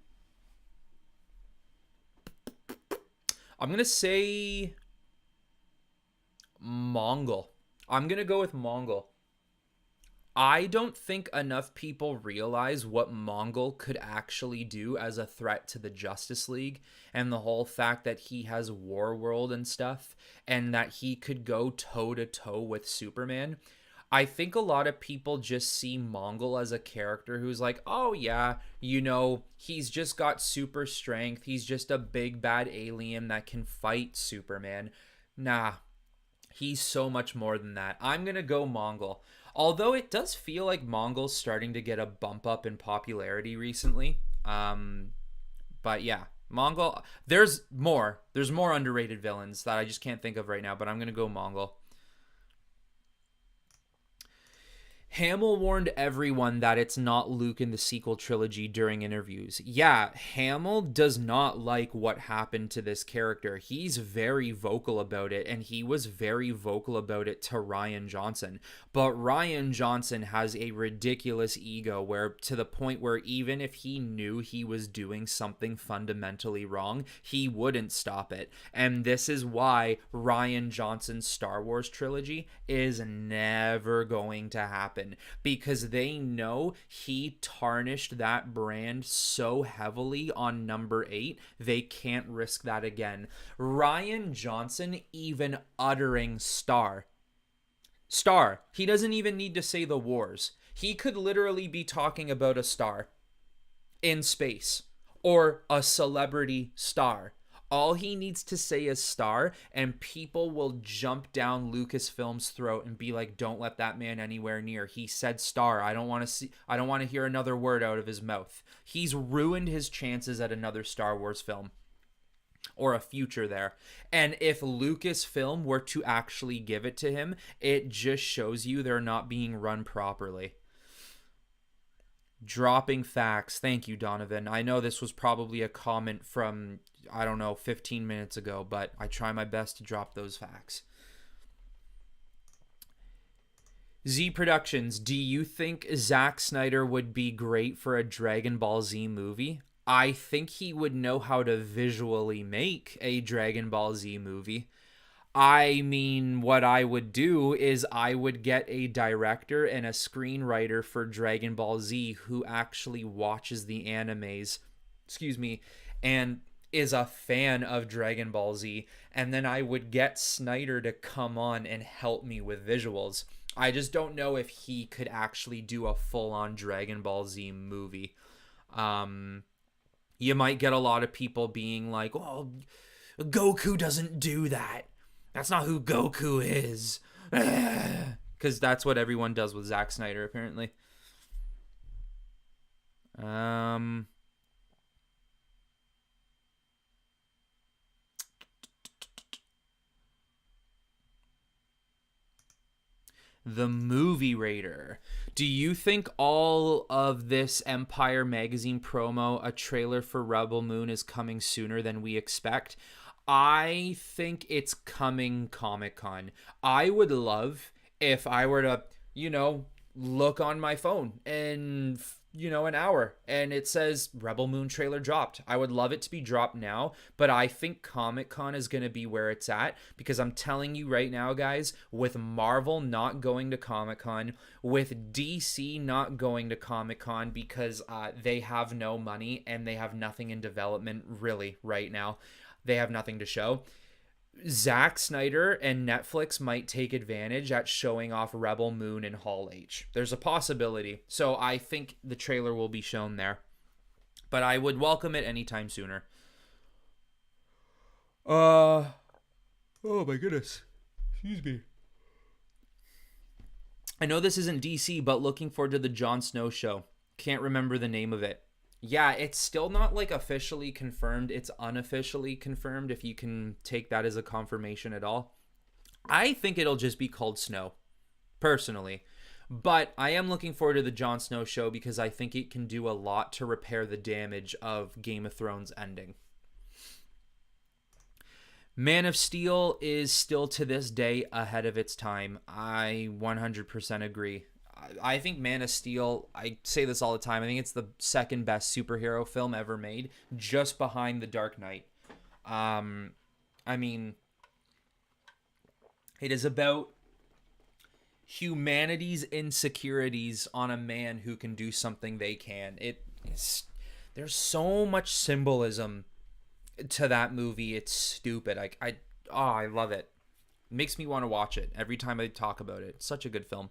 I'm gonna say Mongol. I'm gonna go with Mongol. I don't think enough people realize what Mongol could actually do as a threat to the Justice League, and the whole fact that he has Warworld and stuff, and that he could go toe to toe with Superman. I think a lot of people just see Mongol as a character who's like, oh yeah, he's just got super strength. He's just a big bad alien that can fight Superman. Nah, he's so much more than that. I'm going to go Mongol. Although it does feel like Mongol's starting to get a bump up in popularity recently. But yeah, Mongol. There's more. There's more underrated villains that I just can't think of right now, but I'm going to go Mongol. Hamill warned everyone that it's not Luke in the sequel trilogy during interviews. Yeah, Hamill does not like what happened to this character. He's very vocal about it, and he was very vocal about it to Rian Johnson. But Rian Johnson has a ridiculous ego where, to the point where even if he knew he was doing something fundamentally wrong, he wouldn't stop it. And this is why Rian Johnson's Star Wars trilogy is never going to happen, because they know he tarnished that brand so heavily on number 8, they can't risk that again. Rian Johnson even uttering star, he doesn't even need to say the wars. He could literally be talking about a star in space or a celebrity star. All he needs to say is star, and people will jump down Lucasfilm's throat and be like, don't let that man anywhere near. He said star. I don't want to hear another word out of his mouth. He's ruined his chances at another Star Wars film or a future there. And if Lucasfilm were to actually give it to him, it just shows you they're not being run properly. Dropping facts. Thank you, Donovan. I know this was probably a comment from, I don't know, 15 minutes ago, but I try my best to drop those facts. Z Productions, do you think Zack Snyder would be great for a Dragon Ball Z movie? I think he would know how to visually make a Dragon Ball Z movie. I mean, what I would do is I would get a director and a screenwriter for Dragon Ball Z who actually watches the animes, and is a fan of Dragon Ball Z, and then I would get Snyder to come on and help me with visuals. I just don't know if he could actually do a full-on Dragon Ball Z movie. You might get a lot of people being like, "Oh, Goku doesn't do that. That's not who Goku is." Because that's what everyone does with Zack Snyder, apparently. The Movie Raider. Do you think all of this Empire Magazine promo, a trailer for Rebel Moon, is coming sooner than we expect? I think it's coming Comic-Con. I would love if I were to, look on my phone and, an hour and it says Rebel Moon trailer dropped. I would love it to be dropped now, but I think Comic-Con is going to be where it's at, because I'm telling you right now, guys, with Marvel not going to Comic-Con, with DC not going to Comic-Con because they have no money and they have nothing in development really right now. They have nothing to show. Zack Snyder and Netflix might take advantage at showing off Rebel Moon and Hall H. There's a possibility. So I think the trailer will be shown there. But I would welcome it anytime sooner. Oh my goodness. Excuse me. I know this isn't DC, but looking forward to the Jon Snow show. Can't remember the name of it. Yeah, it's still not like officially confirmed. It's unofficially confirmed, if you can take that as a confirmation at all. I think it'll just be called Snow, personally. But I am looking forward to the Jon Snow show because I think it can do a lot to repair the damage of Game of Thrones ending. Man of Steel is still to this day ahead of its time. I 100% agree. I think Man of Steel, I say this all the time, I think it's the second best superhero film ever made, just behind The Dark Knight. Um, I mean, it is about humanity's insecurities on a man who can do something they can. There's so much symbolism to that movie. It's stupid. I love it. It makes me want to watch it every time I talk about it. It's such a good film.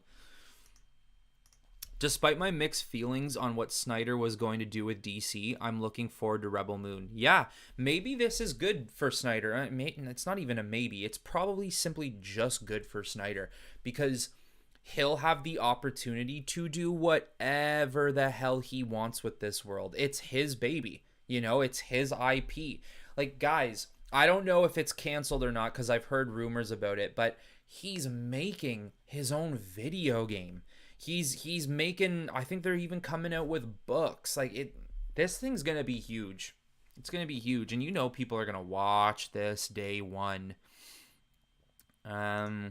Despite my mixed feelings on what Snyder was going to do with DC, I'm looking forward to Rebel Moon. Yeah, maybe this is good for Snyder. It's not even a maybe. It's probably simply just good for Snyder because he'll have the opportunity to do whatever the hell he wants with this world. It's his baby. It's his IP. Like, guys, I don't know if it's canceled or not because I've heard rumors about it, but he's making his own video game. He's making, I think they're even coming out with books. This thing's going to be huge. It's going to be huge, and people are going to watch this day one. I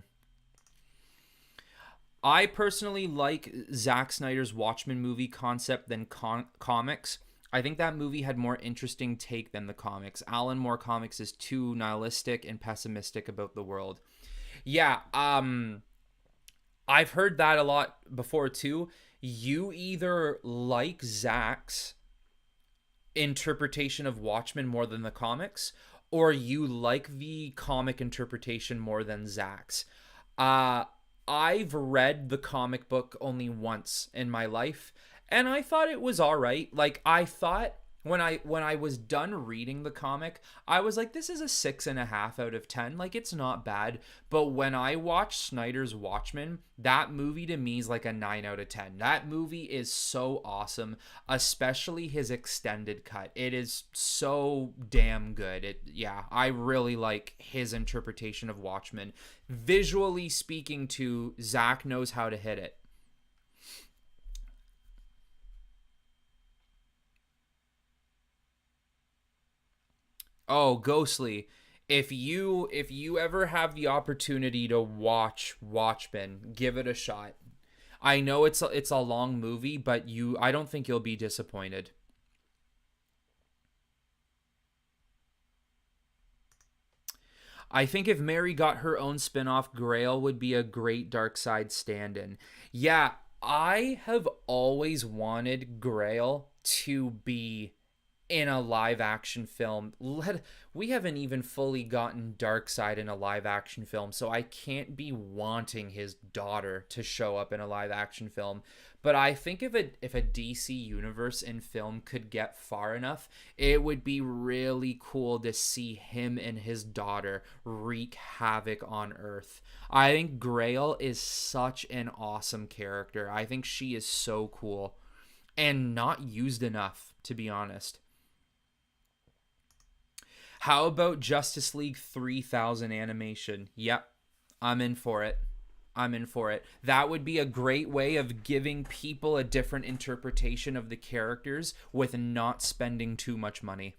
personally like Zack Snyder's Watchmen movie concept than comics. I think that movie had more interesting take than the comics. Alan Moore comics is too nihilistic and pessimistic about the world. Yeah, I've heard that a lot before too. You either like Zack's interpretation of Watchmen more than the comics, or you like the comic interpretation more than Zack's. I've read the comic book only once in my life, and I thought it was all right. Like, I thought when I was done reading the comic, I was like, this is a 6.5 out of 10. Like, it's not bad. But when I watched Snyder's Watchmen, that movie to me is like a 9 out of 10. That movie is so awesome, especially his extended cut. It is so damn good. Yeah, I really like his interpretation of Watchmen. Visually speaking, too, Zack knows how to hit it. Oh, Ghostly. If you ever have the opportunity to watch Watchmen, give it a shot. I know it's a long movie, but I don't think you'll be disappointed. I think if Mary got her own spin-off, Grail would be a great Dark Side stand-in. Yeah, I have always wanted Grail to be in a live action film. We haven't even fully gotten Darkseid in a live action film, so I can't be wanting his daughter to show up in a live action film. But I think if a DC universe in film could get far enough, it would be really cool to see him and his daughter wreak havoc on Earth. I think Grail is such an awesome character. I think she is so cool and not used enough, to be honest. How about Justice League 3000 animation? Yep, I'm in for it. I'm in for it. That would be a great way of giving people a different interpretation of the characters with not spending too much money.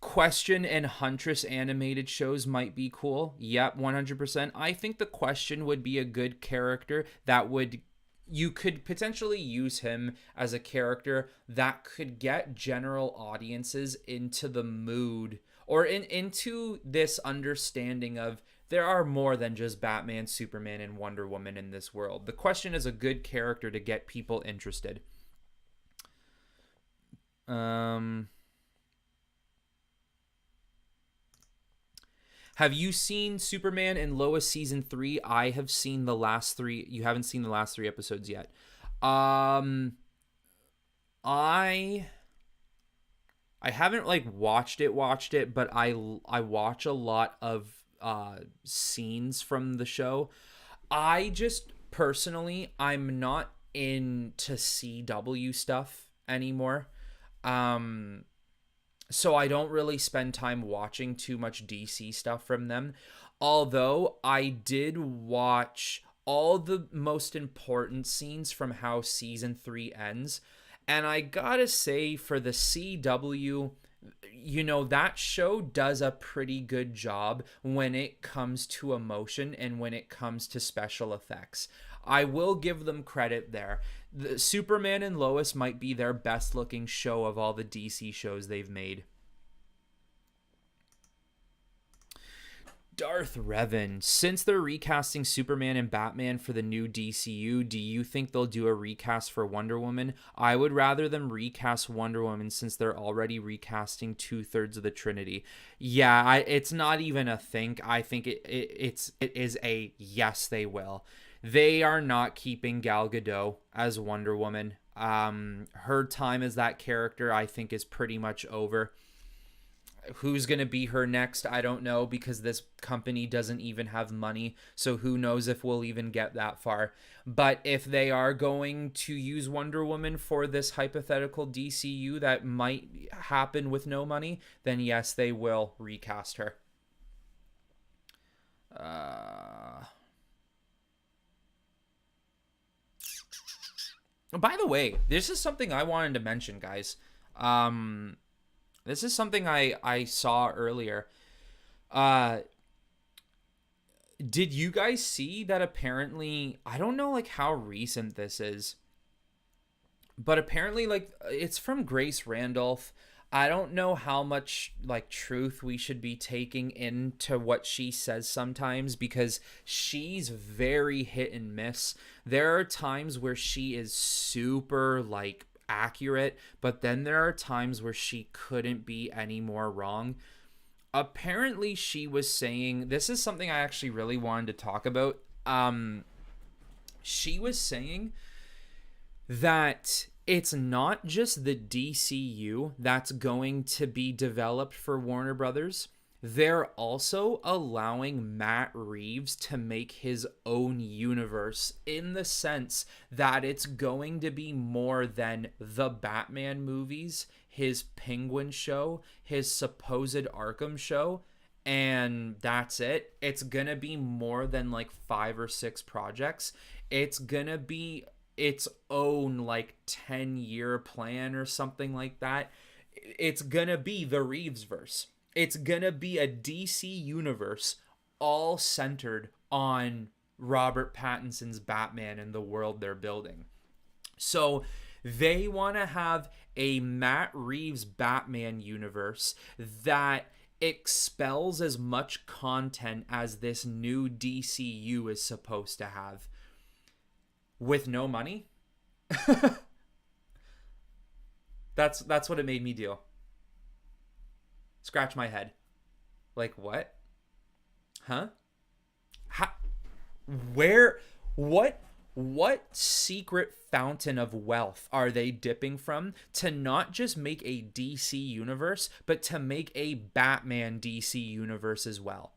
Question and Huntress animated shows might be cool. Yep, 100%. I think the Question would be a good character that would, you could potentially use him as a character that could get general audiences into the mood or into this understanding of there are more than just Batman, Superman, and Wonder Woman in this world. The Question is a good character to get people interested. Have you seen Superman and Lois season 3? I have seen the last 3. You haven't seen the last 3 episodes yet. I haven't like watched it, but I watch a lot of scenes from the show. I just personally, I'm not into CW stuff anymore. So I don't really spend time watching too much DC stuff from them. Although I did watch all the most important scenes from how season 3 ends. And I gotta say, for the CW, that show does a pretty good job when it comes to emotion and when it comes to special effects. I will give them credit there. The Superman and Lois might be their best looking show of all the DC shows they've made. Darth Revan. Since they're recasting Superman and Batman for the new DCU, do you think they'll do a recast for Wonder Woman? I would rather them recast Wonder Woman since they're already recasting 2/3 of the Trinity. Yeah, it's not even a think. I think it is a yes, they will. They are not keeping Gal Gadot as Wonder Woman. Her time as that character, I think, is pretty much over. Who's going to be her next? I don't know, because this company doesn't even have money. So who knows if we'll even get that far. But if they are going to use Wonder Woman for this hypothetical DCU that might happen with no money, then yes, they will recast her. By the way, this is something I wanted to mention, guys. This is something I saw earlier. Did you guys see that apparently, I don't know like how recent this is, but apparently like it's from Grace Randolph. I don't know how much like truth we should be taking into what she says sometimes, because she's very hit and miss. There are times where she is super like accurate, but then there are times where she couldn't be any more wrong. Apparently she was saying, this is something I actually really wanted to talk about. She was saying that it's not just the DCU that's going to be developed for Warner Brothers. They're also allowing Matt Reeves to make his own universe, in the sense that it's going to be more than the Batman movies, his Penguin show, his supposed Arkham show, and that's it. It's going to be more than like 5 or 6 projects. It's going to be its own like 10-year plan or something like that. It's going to be the Reevesverse. It's going to be a DC universe all centered on Robert Pattinson's Batman and the world they're building. So they want to have a Matt Reeves Batman universe that expels as much content as this new DCU is supposed to have. With no money? That's what it made me do. Scratch my head. Like, what? Huh? Where? What secret fountain of wealth are they dipping from to not just make a DC universe, but to make a Batman DC universe as well?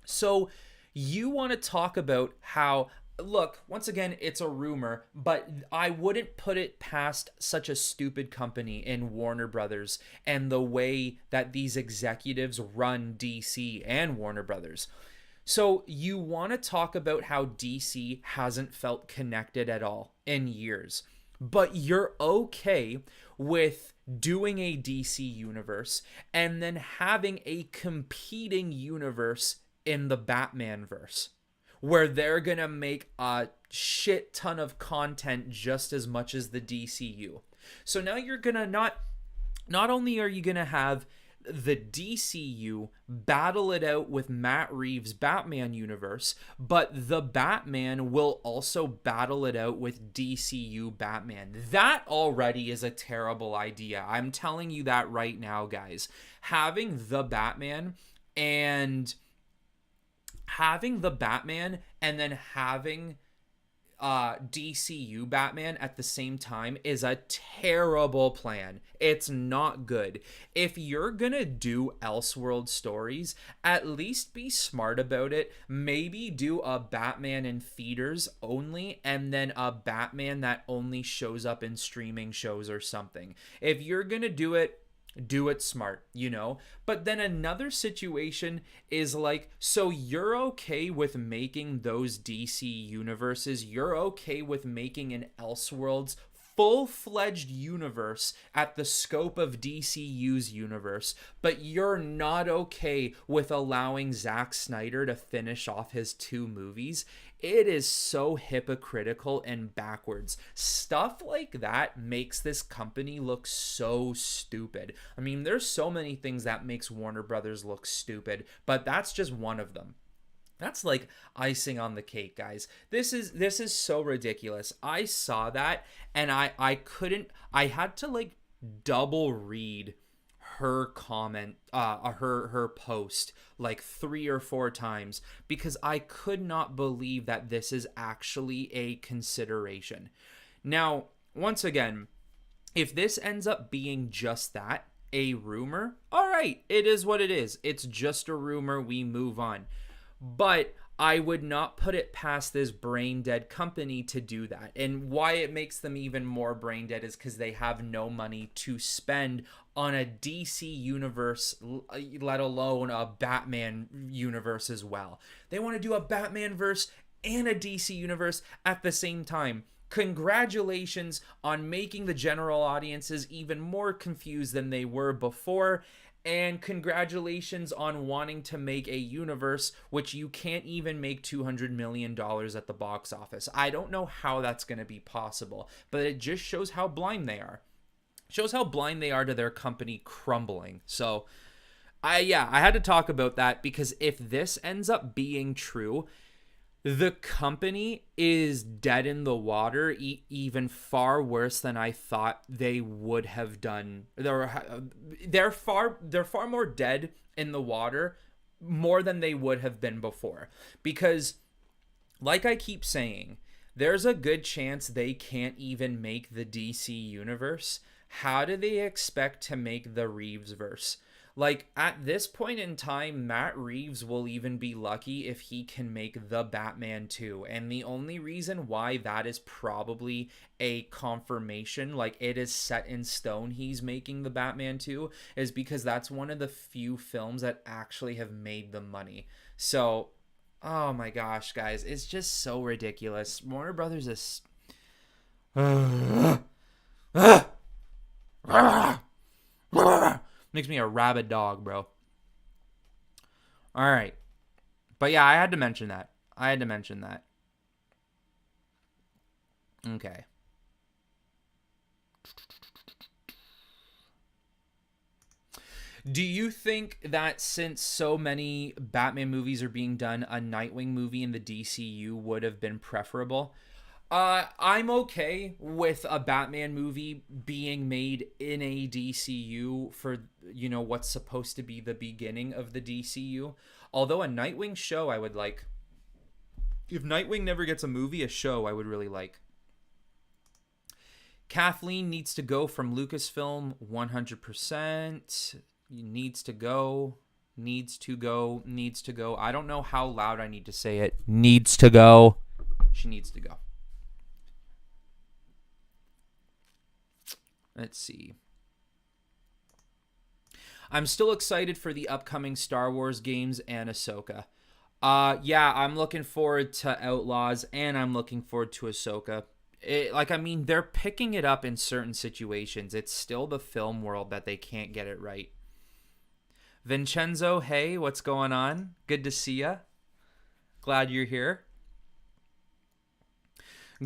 So you want to talk about how, look, once again, it's a rumor, but I wouldn't put it past such a stupid company in Warner Brothers and the way that these executives run DC and Warner Brothers. So you want to talk about how DC hasn't felt connected at all in years, but you're okay with doing a DC universe and then having a competing universe in the Batman verse, where they're going to make a shit ton of content just as much as the DCU. So now you're going to not only are you going to have the DCU battle it out with Matt Reeves' Batman universe, but the Batman will also battle it out with DCU Batman. That already is a terrible idea. I'm telling you that right now, guys. Having the Batman and then having DCU Batman at the same time is a terrible plan. It's not good. If you're gonna do Elseworld stories, at least be smart about it. Maybe do a Batman in theaters only, and then a Batman that only shows up in streaming shows or something. If you're gonna do it smart, you know? But then another situation is like, so you're okay with making those DC universes, you're okay with making an Elseworlds full-fledged universe at the scope of DCU's universe, but you're not okay with allowing Zack Snyder to finish off his 2 movies. It is so hypocritical and backwards. Stuff like that makes this company look so stupid. I mean, there's so many things that makes Warner Brothers look stupid, but that's just one of them. That's like icing on the cake, guys. This is so ridiculous. I saw that and I had to like double read her comment, her post like 3 or 4 times because I could not believe that this is actually a consideration. Now, once again, if this ends up being just that, a rumor, all right, it is what it is. It's just a rumor. We move on. But I would not put it past this brain dead company to do that. And why it makes them even more brain dead is because they have no money to spend on a DC universe, let alone a Batman universe as well. They want to do a Batman verse and a DC universe at the same time. Congratulations on making the general audiences even more confused than they were before. And congratulations on wanting to make a universe which you can't even make $200 million at the box office. I don't know how that's going to be possible, but it just shows how blind they are. Shows how blind they are to their company crumbling. So, I had to talk about that because if this ends up being true, the company is dead in the water, even far worse than I thought they would have done. They're far more dead in the water, more than they would have been before. Because, like I keep saying, there's a good chance they can't even make the DC universe. How do they expect to make the Reeves verse? Like, at this point in time, Matt Reeves will even be lucky if he can make the Batman 2. And the only reason why that is probably a confirmation, like it is set in stone he's making the Batman 2, is because that's one of the few films that actually have made the money. So, oh my gosh, guys, it's just so ridiculous. Warner Brothers is... Makes me a rabid dog, bro. All right. But yeah, I had to mention that. Okay. Do you think that since so many Batman movies are being done, a Nightwing movie in the DCU would have been preferable? I'm okay with a Batman movie being made in a DCU for, you know, what's supposed to be the beginning of the DCU. Although a Nightwing show I would like. If Nightwing never gets a movie, a show I would really like. Kathleen needs to go from Lucasfilm 100%. Needs to go. I don't know how loud I need to say it. Needs to go. She needs to go. Let's see. I'm still excited for the upcoming Star Wars games and Ahsoka. Yeah, I'm looking forward to Outlaws and I'm looking forward to Ahsoka. They're picking it up in certain situations. It's still the film world that they can't get it right. Vincenzo, hey, what's going on? Good to see ya. Glad you're here.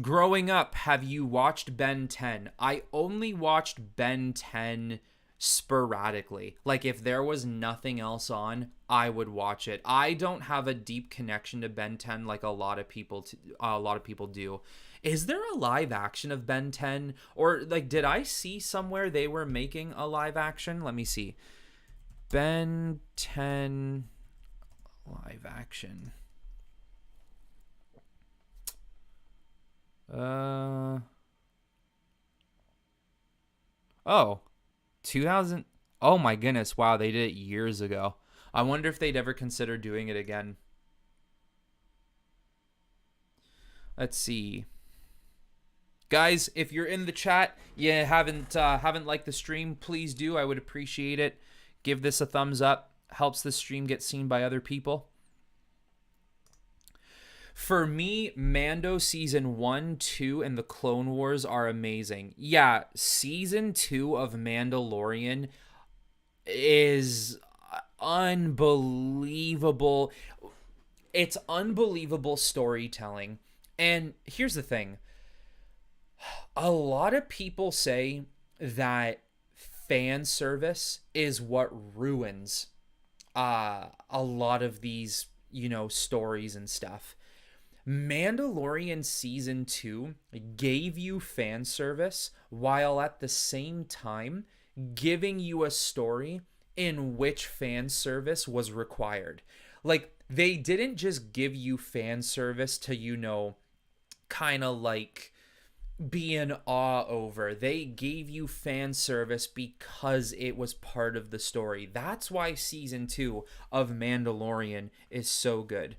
Growing up, have you watched Ben 10? I only watched Ben 10 sporadically. Like, if there was nothing else on, I would watch it. I don't have a deep connection to Ben 10 like a lot of people do. Is there a live action of Ben 10? Or, like, did I see somewhere they were making a live action? Let me see. Ben 10 live action. Uh oh, 2000. Oh my goodness, wow, they did it years ago. I wonder if they'd ever consider doing it again. Let's see. Guys, if you're in the chat, you haven't liked the stream, please do. I would appreciate it. Give this a thumbs up. Helps the stream get seen by other people. For me, Mando season 1, 2, and the Clone Wars are amazing. Yeah, season 2 of Mandalorian is unbelievable. It's unbelievable storytelling. And here's the thing. A lot of people say that fan service is what ruins a lot of these, stories and stuff. Mandalorian season 2 gave you fan service while at the same time giving you a story in which fan service was required. Like, they didn't just give you fan service to, kind of like be in awe over. They gave you fan service because it was part of the story. That's why season 2 of Mandalorian is so good.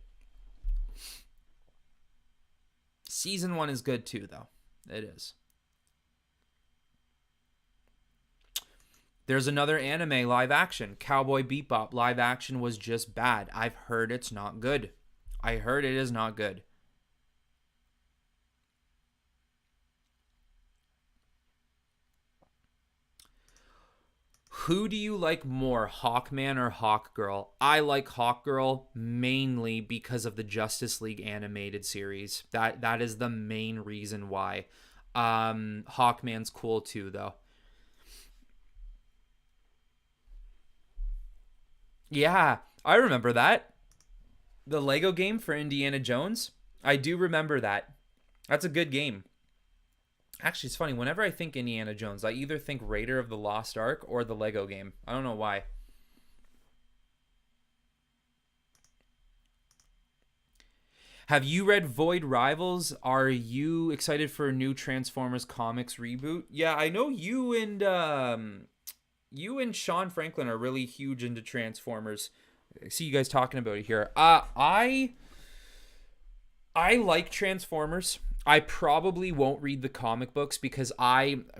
Season 1 is good too, though. It is. There's another anime live action. Cowboy Bebop live action was just bad. I've heard it's not good. I heard it is not good. Who do you like more, Hawkman or Hawkgirl? I like Hawkgirl mainly because of the Justice League animated series. That is the main reason why. Hawkman's cool too, though. Yeah, I remember that. The Lego game for Indiana Jones. I do remember that. That's a good game. Actually, it's funny. Whenever I think Indiana Jones, I either think Raider of the Lost Ark or the Lego game. I don't know why. Have you read Void Rivals? Are you excited for a new Transformers comics reboot? Yeah, I know you and Sean Franklin are really huge into Transformers. I see you guys talking about it here. I like Transformers. I probably won't read the comic books because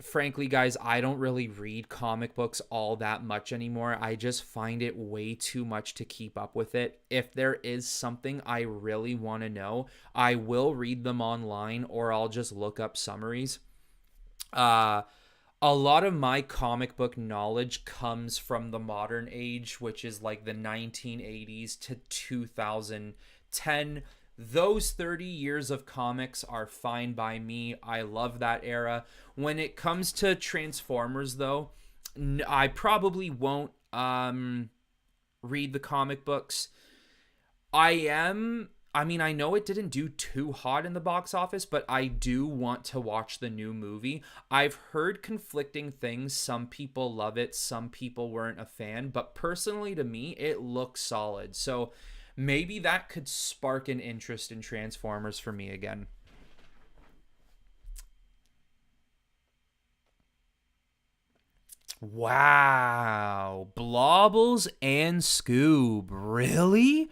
frankly, guys, I don't really read comic books all that much anymore. I just find it way too much to keep up with it. If there is something I really want to know, I will read them online or I'll just look up summaries. A lot of my comic book knowledge comes from the modern age, which is like the 1980s to 2010. Those 30 years of comics are fine by me. I love that era. When it comes to Transformers, though, I probably won't read the comic books. I know it didn't do too hot in the box office, but I do want to watch the new movie. I've heard conflicting things. Some people love it, some people weren't a fan, but personally to me, it looks solid. So maybe that could spark an interest in Transformers for me again. Wow. Blobbles and Scoob. Really?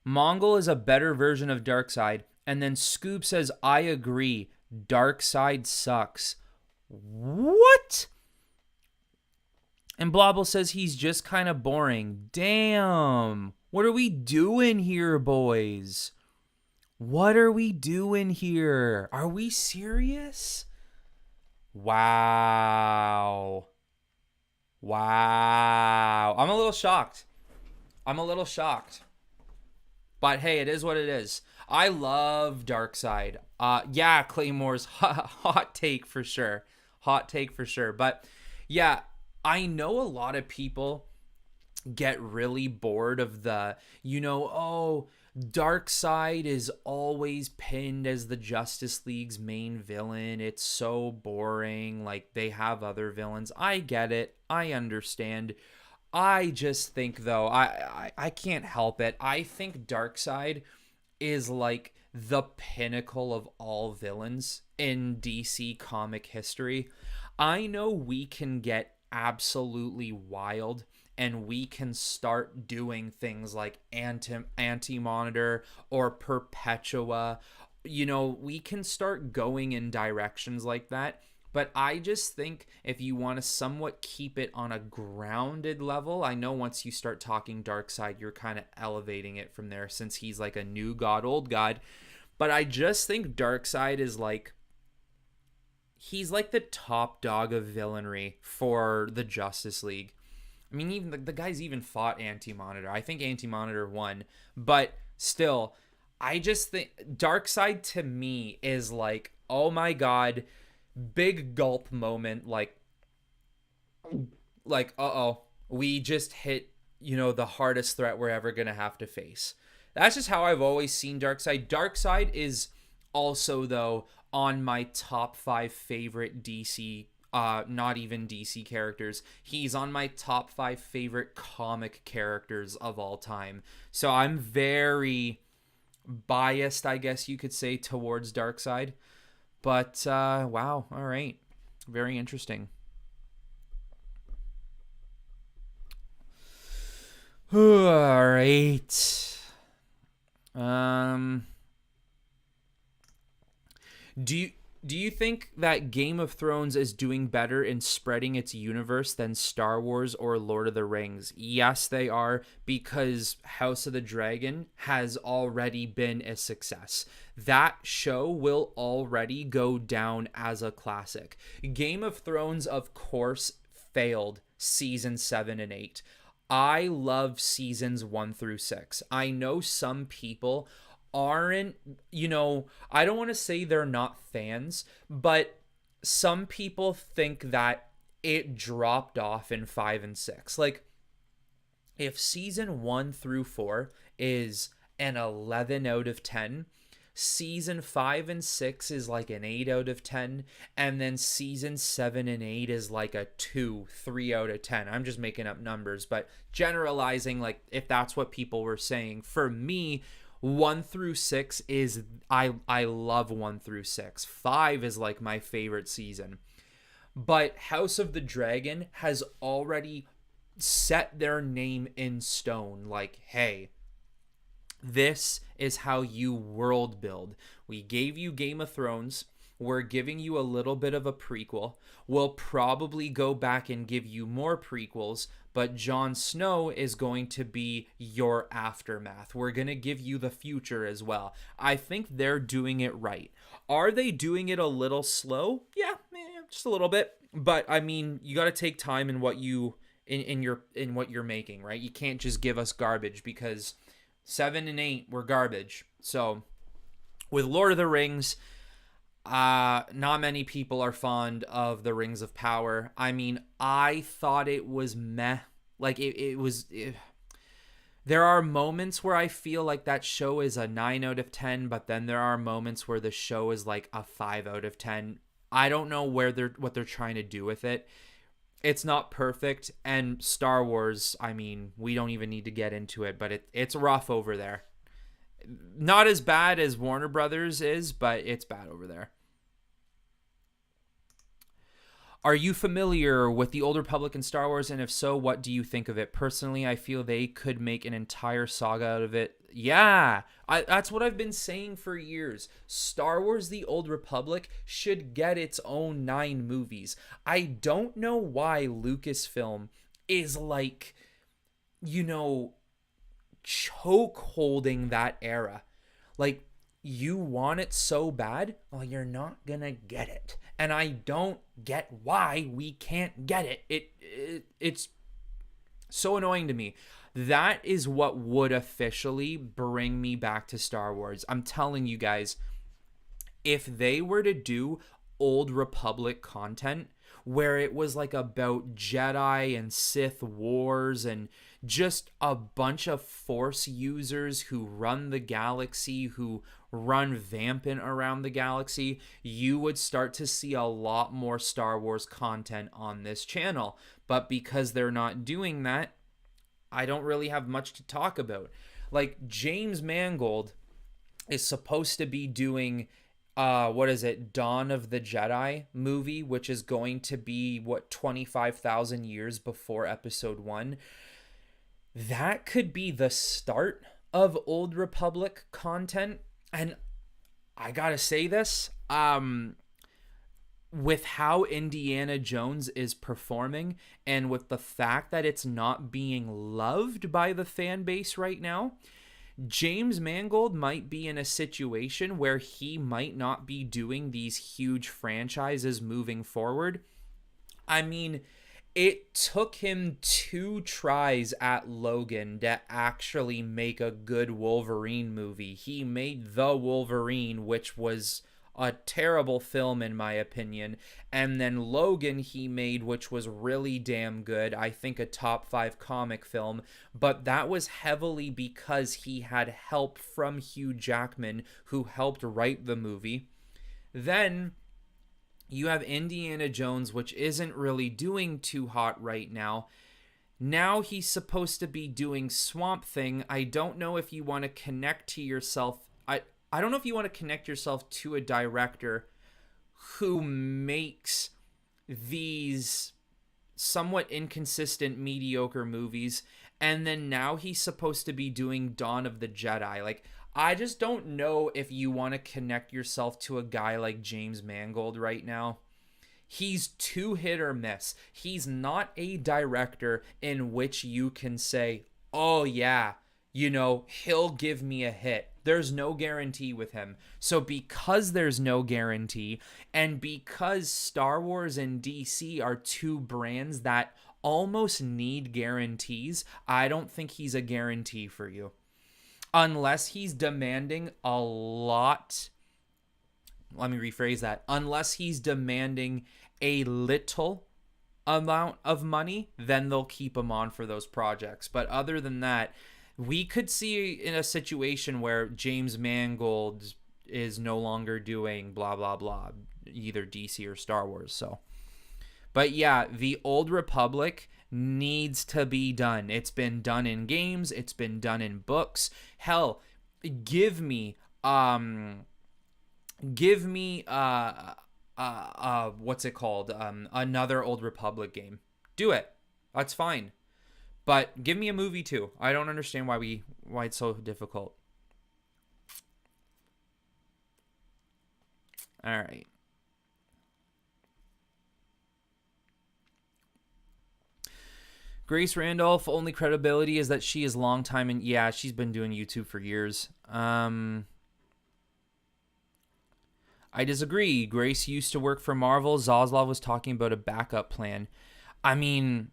Mongol is a better version of Darkseid. And then Scoob says, I agree. Darkseid sucks. What? And Blobble says he's just kind of boring. Damn. What are we doing here, boys? What are we doing here? Are we serious? Wow. Wow. I'm a little shocked. But hey, it is what it is. I love Darkseid. Yeah, Claymore's hot take for sure. But yeah, I know a lot of people get really bored of Darkseid is always pinned as the Justice League's main villain. It's so boring. Like, they have other villains. I get it. I understand. I just think, though, I can't help it. I think Darkseid is like the pinnacle of all villains in DC comic history. I know we can get absolutely wild and we can start doing things like anti-monitor or Perpetua. You know, we can start going in directions like that. But I just think if you want to somewhat keep it on a grounded level, I know once you start talking Darkseid, you're kind of elevating it from there since he's like a new god, old god. But I just think Darkseid is like, he's like the top dog of villainry for the Justice League. I mean, even the guy's even fought Anti-Monitor. I think Anti-Monitor won, but still, I just think Darkseid to me is like, oh my god, big gulp moment, like we just hit, you know, the hardest threat we're ever gonna have to face. That's just how I've always seen Darkseid. Darkseid is also, though, on my top 5 favorite DC, not even DC characters. He's on my top 5 favorite comic characters of all time. So I'm very biased, I guess you could say, towards Darkseid. But wow, all right, very interesting. All right. Um, do you do you think that Game of Thrones is doing better in spreading its universe than Star Wars or Lord of the Rings? Yes, they are, because House of the Dragon has already been a success. That show will already go down as a classic. Game of Thrones, of course, failed season 7 and 8. I love seasons 1 through 6. I know some people aren't, you know, I don't want to say they're not fans, but some people think that it dropped off in 5 and 6. Like, if season 1 through 4 is an 11 out of 10, season 5 and 6 is like an 8 out of 10, and then season 7 and 8 is like a 2, 3 out of 10. I'm just making up numbers, but generalizing, like, if that's what people were saying. For me, 1 through 6 is, I love 1 through 6. 5 is like my favorite season. But House of the Dragon has already set their name in stone. Like, hey, this is how you world build. We gave you Game of Thrones. We're giving you a little bit of a prequel. We'll probably go back and give you more prequels, but Jon Snow is going to be your aftermath. We're going to give you the future as well. I think they're doing it right. Are they doing it a little slow? Yeah, just a little bit. But I mean, you got to take time in what you in what you're making, right? You can't just give us garbage, because 7 and 8 were garbage. So with Lord of the Rings, not many people are fond of the Rings of Power. I mean, I thought it was meh. Like, there are moments where I feel like that show is a 9 out of 10, but then there are moments where the show is like a 5 out of 10. I don't know what they're trying to do with it. It's not perfect. And Star Wars, I mean, we don't even need to get into it, but it's rough over there. Not as bad as Warner Brothers is, but it's bad over there. Are you familiar with the Old Republic and Star Wars? And if so, what do you think of it? Personally, I feel they could make an entire saga out of it. Yeah, that's what I've been saying for years. Star Wars The Old Republic should get its own 9 movies. I don't know why Lucasfilm is like, you know, choke holding that era. Like, you want it so bad, well, you're not gonna get it. And I don't get why we can't get it. It's so annoying to me. That is what would officially bring me back to Star Wars. I'm telling you guys, if they were to do Old Republic content where it was like about Jedi and Sith wars and just a bunch of Force users who run the galaxy, who run vampant around the galaxy, you would start to see a lot more Star Wars content on this channel. But because they're not doing that, I don't really have much to talk about. Like, James Mangold is supposed to be doing what is it, Dawn of the Jedi movie, which is going to be what, 25,000 years before episode 1. That could be the start of Old Republic content. And I got to say this, with how Indiana Jones is performing and with the fact that it's not being loved by the fan base right now, James Mangold might be in a situation where he might not be doing these huge franchises moving forward. I mean, it took him 2 tries at Logan to actually make a good Wolverine movie. He made The Wolverine, which was a terrible film in my opinion, and then Logan he made, which was really damn good. I think a top 5 comic film, but that was heavily because he had help from Hugh Jackman, who helped write the movie. Then you have Indiana Jones, which isn't really doing too hot right now. Now he's supposed to be doing Swamp Thing. I don't know if you want to connect to yourself. I don't know if you want to connect yourself to a director who makes these somewhat inconsistent, mediocre movies, and then now he's supposed to be doing Dawn of the Jedi. Like, I just don't know if you want to connect yourself to a guy like James Mangold right now. He's too hit or miss. He's not a director in which you can say, oh yeah, he'll give me a hit. There's no guarantee with him. So because there's no guarantee, and because Star Wars and DC are 2 brands that almost need guarantees, I don't think he's a guarantee for you. Unless he's demanding a lot. Let me rephrase that. Unless he's demanding a little amount of money, then they'll keep him on for those projects. But other than that, we could see in a situation where James Mangold is no longer doing blah, blah, blah, either DC or Star Wars. So, but yeah, the Old Republic needs to be done. It's been done in games. It's been done in books. Hell, give me, what's it called? Another Old Republic game. Do it. That's fine. But give me a movie too. I don't understand why it's so difficult. All right. Grace Randolph, only credibility is that she is long time, and yeah, she's been doing YouTube for years. I disagree. Grace used to work for Marvel. Zaslav was talking about a backup plan. I mean,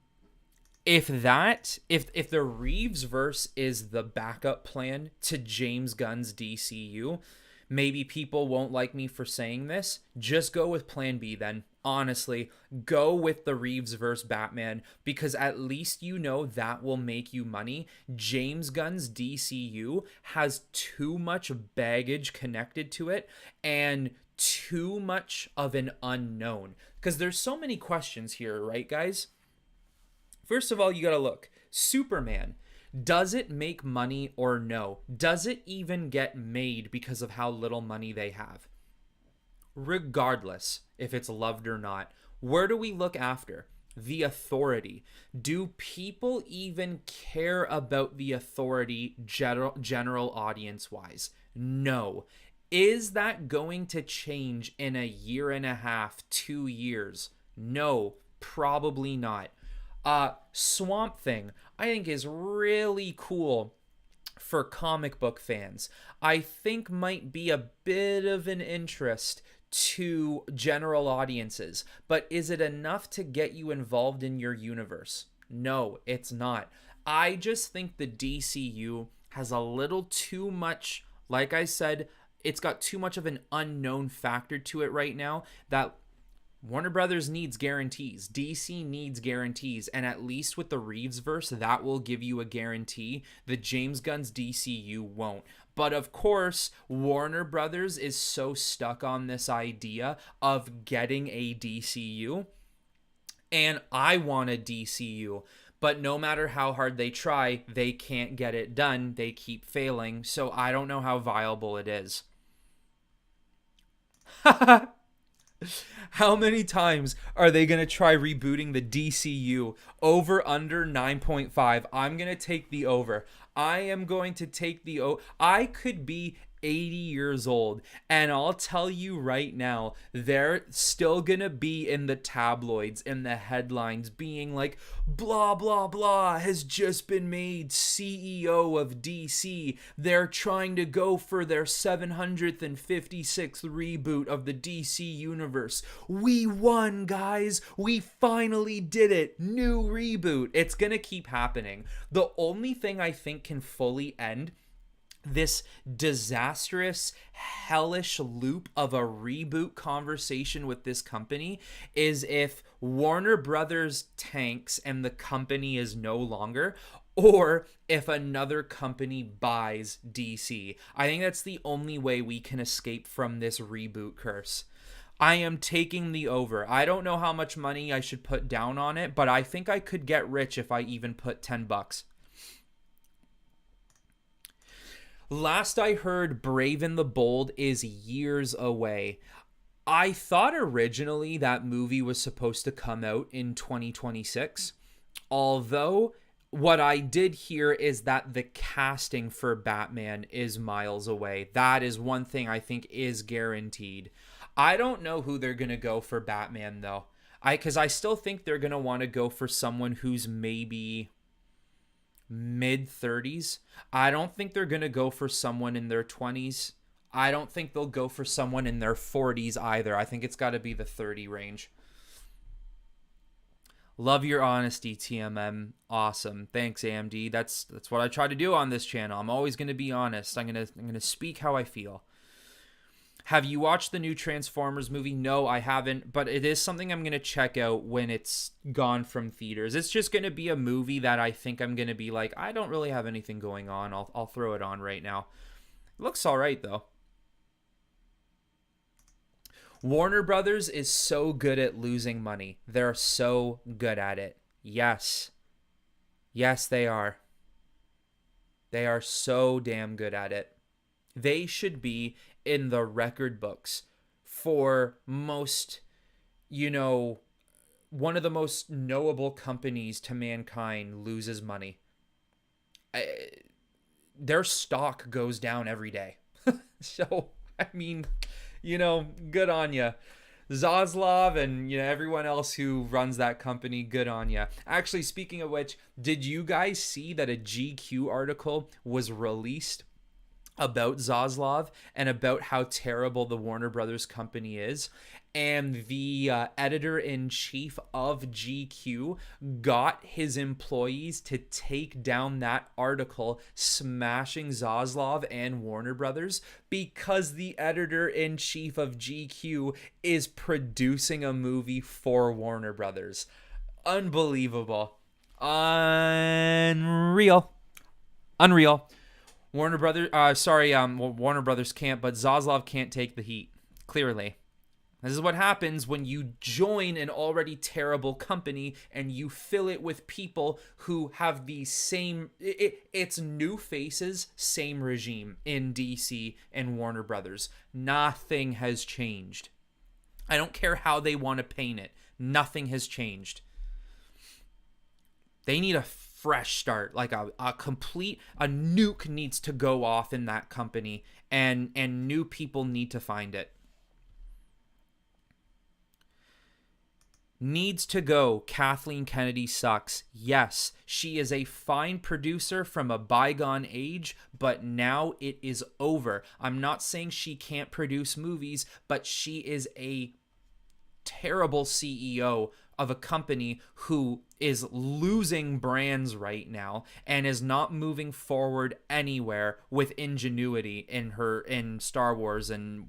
if the Reeves verse is the backup plan to James Gunn's DCU, maybe people won't like me for saying this. Just go with plan B then. Honestly, go with the Reeves verse Batman, because at least that will make you money. James Gunn's DCU has too much baggage connected to it and too much of an unknown, because there's so many questions here, right, guys? First of all, you gotta look. Superman, does it make money or no? Does it even get made because of how little money they have? Regardless if it's loved or not, where do we look after? The Authority. Do people even care about The Authority general audience wise? No. Is that going to change in a year and a half, 2 years? No, probably not. Swamp Thing, I think, is really cool for comic book fans. I think might be a bit of an interest to general audiences, but is it enough to get you involved in your universe? No, it's not. I just think the DCU has a little too much, like I said, it's got too much of an unknown factor to it right now that Warner Brothers needs guarantees. DC needs guarantees. And at least with the Reeves verse, that will give you a guarantee. The James Gunn's DCU won't. But of course, Warner Brothers is so stuck on this idea of getting a DCU. And I want a DCU. But no matter how hard they try, they can't get it done. They keep failing. So I don't know how viable it is. How many times are they going to try rebooting the DCU? Over under 9.5. I'm going to take the over. I am going to take the I could be 80 years old, and I'll tell you right now, they're still gonna be in the tabloids, in the headlines, being like, blah blah blah has just been made CEO of DC. They're trying to go for their 756th reboot of the DC universe. We won, guys. We finally did it. New reboot. It's gonna keep happening. The only thing I think can fully end this disastrous, hellish loop of a reboot conversation with this company is if Warner Brothers tanks and the company is no longer, or if another company buys DC. I think that's the only way we can escape from this reboot curse. I am taking the over. I don't know how much money I should put down on it, but I think I could get rich if I even put $10. Last I heard, Brave and the Bold is years away. I thought originally that movie was supposed to come out in 2026, although what I did hear is that the casting for Batman is miles away. That is one thing I think is guaranteed. I don't know who they're going to go for Batman, though. Because I still think they're going to want to go for someone who's maybe mid 30s. I don't think they're going to go for someone in their 20s. I don't think they'll go for someone in their 40s either. I think it's got to be the 30 range. Love your honesty, T.M.M. Awesome. Thanks, AMD. That's what I try to do on this channel. I'm always going to be honest. I'm going to speak how I feel. Have you watched the new Transformers movie? No, I haven't, but it is something I'm going to check out when it's gone from theaters. It's just going to be a movie that I think I'm going to be like, I don't really have anything going on. I'll throw it on right now. It looks all right, though. Warner Brothers is so good at losing money. They're so good at it. Yes. Yes, they are. They are so damn good at it. They should be in the record books for most, one of the most knowable companies to mankind loses money. Their stock goes down every day. So, I mean, good on you. Zaslav and everyone else who runs that company, good on you. Actually, speaking of which, did you guys see that a GQ article was released about Zaslav and about how terrible the Warner Brothers company is? And the editor-in-chief of GQ got his employees to take down that article smashing Zaslav and Warner Brothers because the editor-in-chief of GQ is producing a movie for Warner Brothers. Unbelievable. Unreal. Warner Brothers can't, but Zaslav can't take the heat. Clearly. This is what happens when you join an already terrible company and you fill it with people who have the same... It's new faces, same regime in DC and Warner Brothers. Nothing has changed. I don't care how they want to paint it. Nothing has changed. They need a fresh start, like a nuke needs to go off in that company, and new people need to find it. Needs to go. Kathleen Kennedy sucks. Yes, she is a fine producer from a bygone age, but now it is over. I'm not saying she can't produce movies, but she is a terrible CEO of a company who is losing brands right now and is not moving forward anywhere with ingenuity in Star Wars and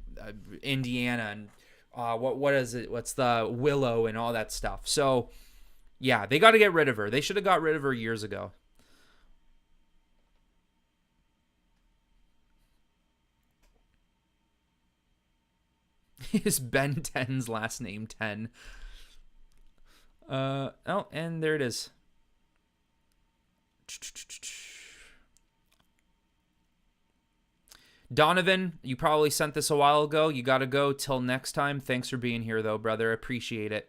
Indiana and what is it? What's the Willow and all that stuff. So, yeah, they got to get rid of her. They should have got rid of her years ago. Is Ben 10's last name 10? And there it is. Donovan, you probably sent this a while ago. You got to go. Till next time. Thanks for being here, though, brother. Appreciate it.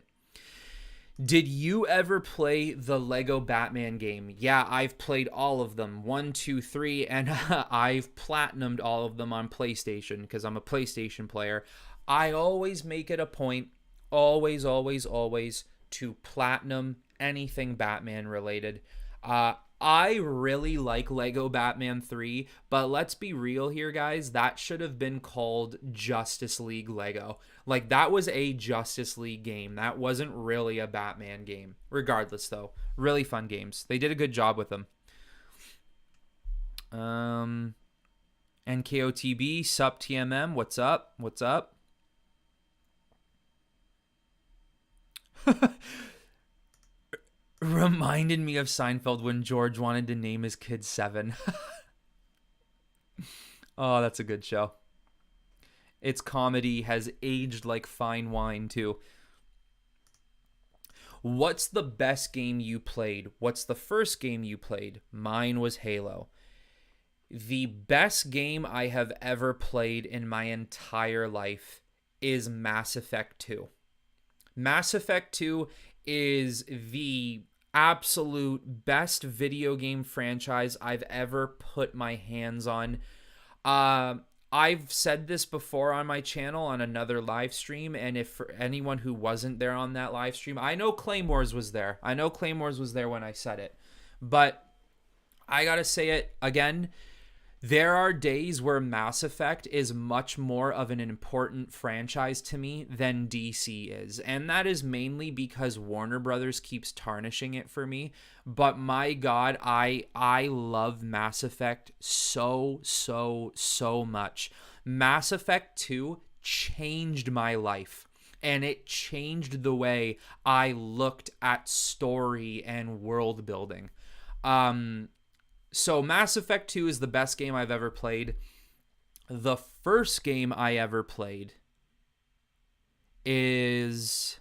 Did you ever play the Lego Batman game? Yeah, I've played all of them. 1, 2, 3, and I've platinumed all of them on PlayStation because I'm a PlayStation player. I always make it a point, always, to platinum anything Batman related. I really like Lego Batman 3, but let's be real here, guys. That should have been called Justice League Lego. Like, that was a Justice League game. That wasn't really a Batman game. Regardless, though. Really fun games. They did a good job with them. NKOTB, sup T.M.M, what's up? What's up? Reminded me of Seinfeld when George wanted to name his kid Seven. Oh, that's a good show. Its comedy has aged like fine wine, too. What's the best game you played? What's the first game you played? Mine was Halo. The best game I have ever played in my entire life is Mass Effect 2. Mass Effect 2 is the absolute best video game franchise I've ever put my hands on. I've said this before on my channel on another live stream, and if for anyone who wasn't there on that live stream, I know Claymores was there. I know Claymores was there when I said it, but I gotta say it again. There are days where Mass Effect is much more of an important franchise to me than DC is. And that is mainly because Warner Brothers keeps tarnishing it for me. But my God, I love Mass Effect so much. Mass Effect 2 changed my life. And it changed the way I looked at story and world building. So Mass Effect 2 is the best game I've ever played. The first game I ever played is...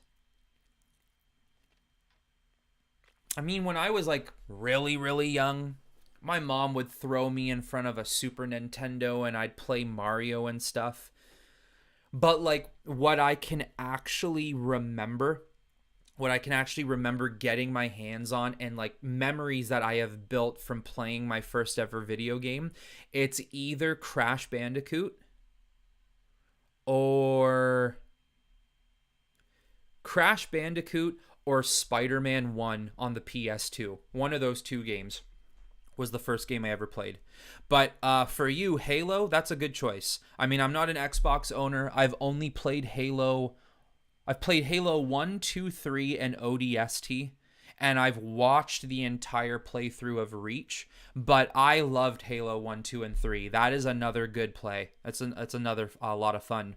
when I was like really young, my mom would throw me in front of a Super Nintendo and I'd play Mario and stuff. But like what I can actually remember getting my hands on and like memories that I have built from playing my first ever video game, it's either Crash Bandicoot or Spider-Man 1 on the PS2. One of those two games was the first game I ever played. But for you, Halo, that's a good choice. I'm not an Xbox owner. I've only played Halo... I've played Halo 1, 2, 3, and ODST, and I've watched the entire playthrough of Reach, but I loved Halo 1, 2, and 3. That is another good play. That's another lot of fun.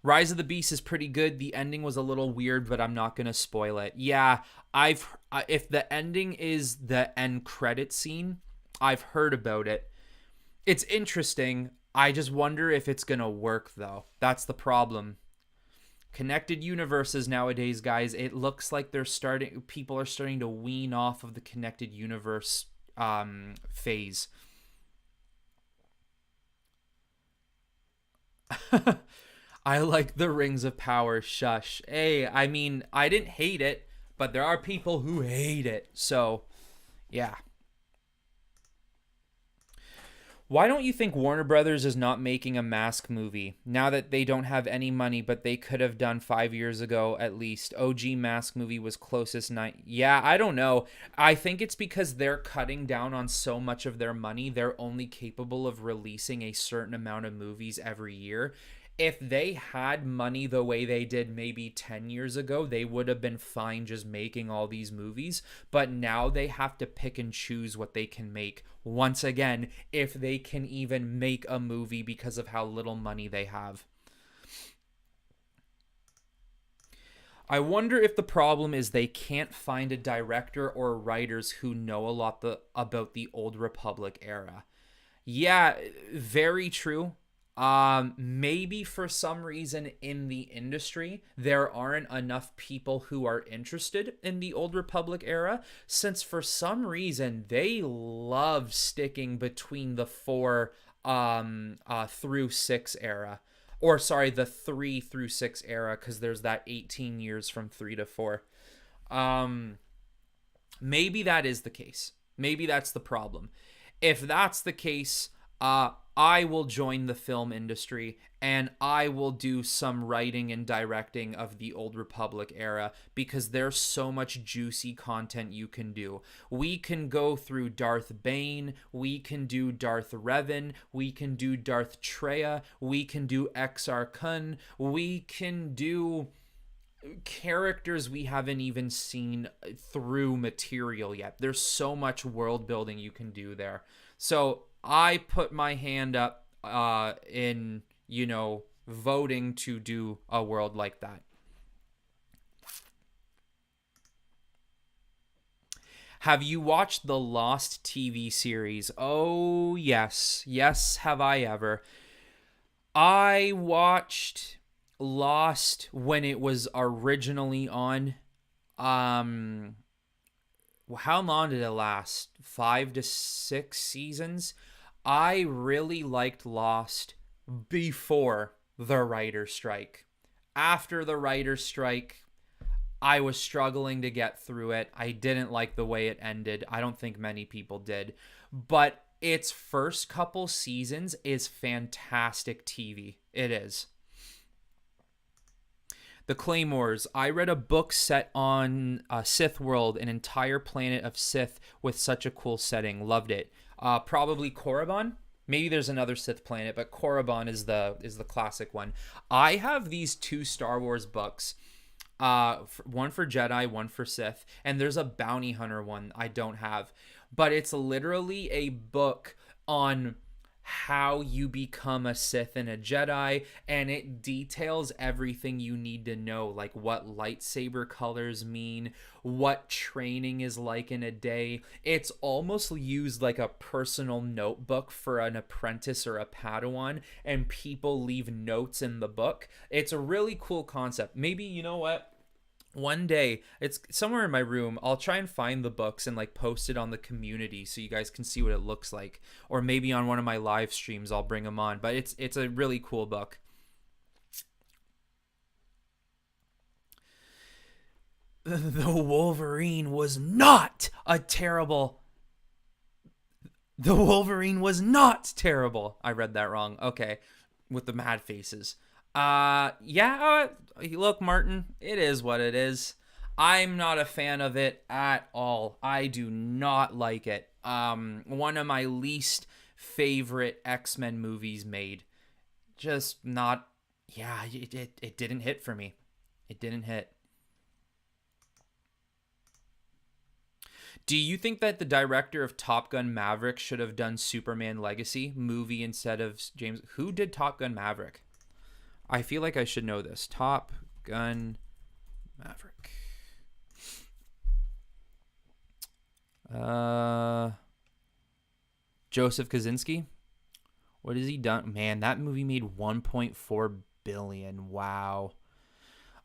Rise of the Beast is pretty good. The ending was a little weird, but I'm not going to spoil it. Yeah, if the ending is the end credit scene, I've heard about it. It's interesting. I just wonder if it's going to work, though. That's the problem. Connected universes nowadays, guys, it looks like people are starting to wean off of the connected universe phase. I like the Rings of Power. Shush. Hey, I didn't hate it, but there are people who hate it. So, yeah. Why don't you think Warner Brothers is not making a Mask movie now that they don't have any money, but they could have done 5 years ago at least? OG Mask movie was closest night. Yeah, I don't know. I think it's because they're cutting down on so much of their money. They're only capable of releasing a certain amount of movies every year. If they had money the way they did maybe 10 years ago, they would have been fine just making all these movies. But now they have to pick and choose what they can make. Once again, if they can even make a movie because of how little money they have. I wonder if the problem is they can't find a director or writers who know a lot about the Old Republic era. Yeah, very true. Maybe for some reason in the industry, there aren't enough people who are interested in the Old Republic era, since for some reason they love sticking between the 4 through 6 era. Or sorry, the 3 through 6 era, because there's that 18 years from 3 to 4. Um, Maybe that is the case. Maybe that's the problem. If that's the case, I will join the film industry and I will do some writing and directing of the Old Republic era, because there's so much juicy content you can do. We can go through Darth Bane, we can do Darth Revan, we can do Darth Treya, we can do Exar Kun, we can do characters we haven't even seen through material yet. There's so much world building you can do there. So I put my hand up in, voting to do a world like that. Have you watched the Lost TV series? Oh, yes. Yes, have I ever. I watched Lost when it was originally on. How long did it last? 5 to 6 seasons. I really liked Lost before the writer's strike. After the writer's strike, I was struggling to get through it. I didn't like the way it ended. I don't think many people did. But its first couple seasons is fantastic TV. It is. The Claymores. I read a book set on Sith world, an entire planet of Sith with such a cool setting. Loved it. Probably Korriban. Maybe there's another Sith planet, but Korriban is the classic one. I have these 2 Star Wars books. One for Jedi, one for Sith, and there's a bounty hunter one I don't have. But it's literally a book on how you become a Sith and a Jedi, and it details everything you need to know, like what lightsaber colors mean, what training is like in a day. It's almost used like a personal notebook for an apprentice or a Padawan, and people leave notes in the book. It's a really cool concept. Maybe, you know what? One day, it's somewhere in my room, I'll try and find the books and like post it on the community so you guys can see what it looks like. Or maybe on one of my live streams I'll bring them on. But it's a really cool book. The Wolverine was not a terrible... The Wolverine was not terrible. I read that wrong. Okay. With the mad faces. Look, Martin, it is what it is. I'm not a fan of it at all. I do not like it. One of my least favorite X-Men movies made. Just not, it didn't hit for me. It didn't hit. Do you think that the director of Top Gun Maverick should have done Superman Legacy movie instead of James? Who did Top Gun Maverick? I feel like I should know this. Top Gun Maverick. Joseph Kosinski. What has he done? Man, that movie made 1.4 billion. Wow.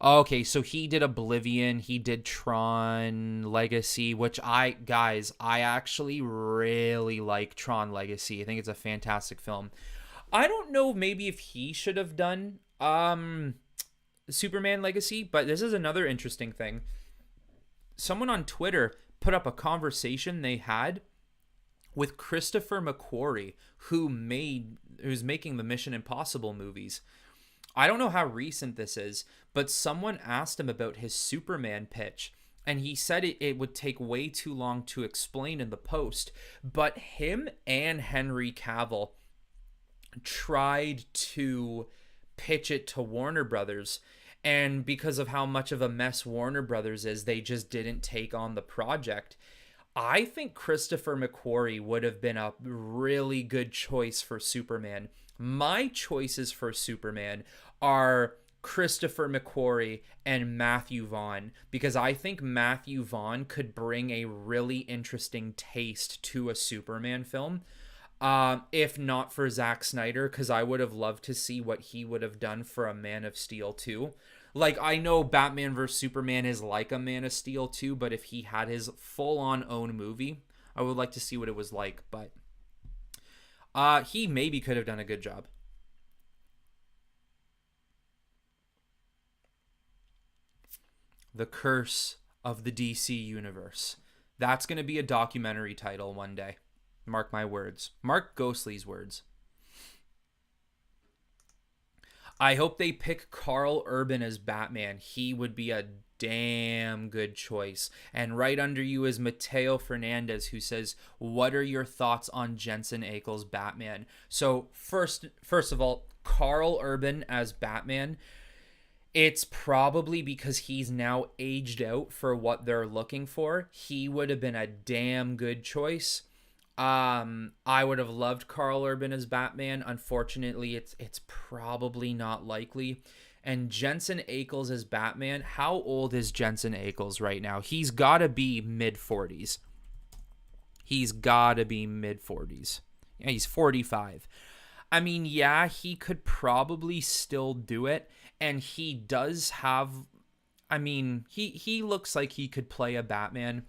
Okay, so he did Oblivion, he did Tron Legacy, which I actually really like Tron Legacy. I think it's a fantastic film. I don't know maybe if he should have done Superman Legacy, but this is another interesting thing. Someone on Twitter put up a conversation they had with Christopher McQuarrie, who's making the Mission Impossible movies. I don't know how recent this is, but someone asked him about his Superman pitch, and he said it would take way too long to explain in the post, but him and Henry Cavill tried to pitch it to Warner Brothers, and because of how much of a mess Warner Brothers is, they just didn't take on the project. I think Christopher McQuarrie would have been a really good choice for Superman. My choices for Superman are Christopher McQuarrie and Matthew Vaughn, because I think Matthew Vaughn could bring a really interesting taste to a Superman film. If not for Zack Snyder, because I would have loved to see what he would have done for a Man of Steel 2. Like, I know Batman vs. Superman is like a Man of Steel 2, but if he had his full-on own movie, I would like to see what it was like. But he maybe could have done a good job. The Curse of the DC Universe. That's going to be a documentary title one day. Mark my words. Mark Ghostly's words. I hope they pick Carl Urban as Batman. He would be a damn good choice. And right under you is Mateo Fernandez, who says, "What are your thoughts on Jensen Ackles' Batman?" So first of all, Carl Urban as Batman. It's probably because he's now aged out for what they're looking for. He would have been a damn good choice. I would have loved Carl Urban as Batman. Unfortunately, it's probably not likely. And Jensen Ackles as Batman. How old is Jensen Ackles right now? He's got to be mid 40s. He's got to be mid 40s. Yeah, he's 45. I mean, yeah, he could probably still do it. And he does have, I mean, he looks like he could play a Batman.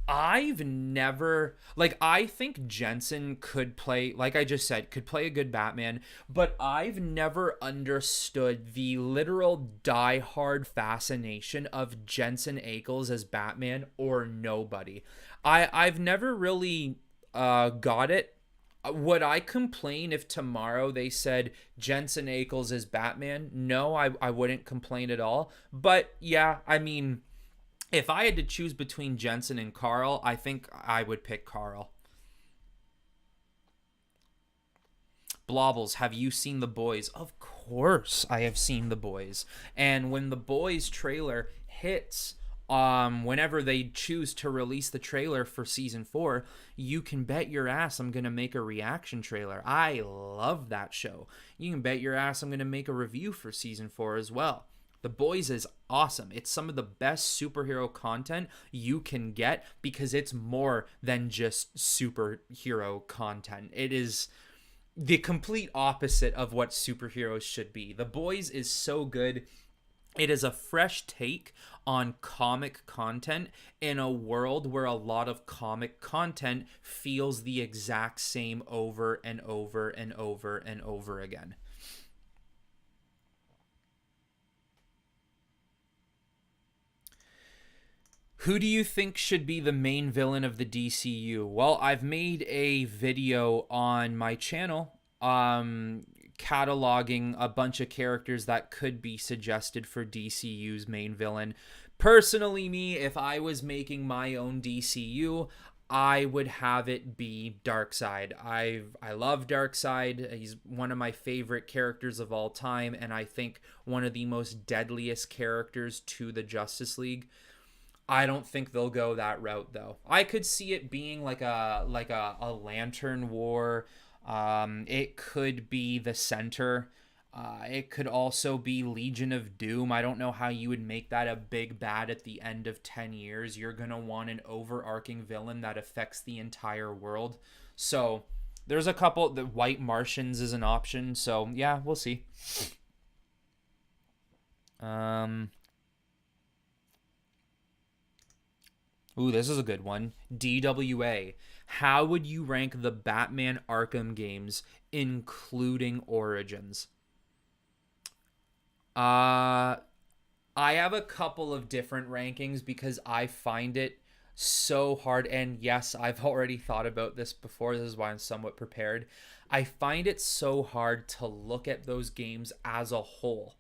I've never, like, I think Jensen could play, like I just said, could play a good Batman, but I've never understood the literal diehard fascination of Jensen Ackles as Batman or nobody. I've never really got it. Would I complain if tomorrow they said Jensen Ackles is Batman? No, I wouldn't complain at all. But yeah, I mean, if I had to choose between Jensen and Carl, I think I would pick Carl. Blobbles, have you seen The Boys? Of course I have seen The Boys. And when The Boys trailer hits, whenever they choose to release the trailer for season 4, you can bet your ass I'm gonna make a reaction trailer. I love that show. You can bet your ass I'm gonna make a review for season 4 as well. The Boys is awesome. It's some of the best superhero content you can get because it's more than just superhero content. It is the complete opposite of what superheroes should be. The Boys is so good. It is a fresh take on comic content in a world where a lot of comic content feels the exact same over and over and over and over again. Who do you think should be the main villain of the DCU? Well, I've made a video on my channel cataloging a bunch of characters that could be suggested for DCU's main villain. Personally, me, if I was making my own DCU, I would have it be Darkseid. I love Darkseid. He's one of my favorite characters of all time, and I think one of the most deadliest characters to the Justice League. I don't think they'll go that route though. I could see it being like a Lantern War. It could be the Center. It could also be Legion of Doom. I don't know how you would make that a big bad at the end of 10 years. You're going to want an overarching villain that affects the entire world. So there's a couple. The White Martians is an option. So yeah, we'll see. Ooh, this is a good one. DWA. How would you rank the Batman Arkham games, including Origins? I have a couple of different rankings because I find it so hard. And yes, I've already thought about this before. This is why I'm somewhat prepared. I find it so hard to look at those games as a whole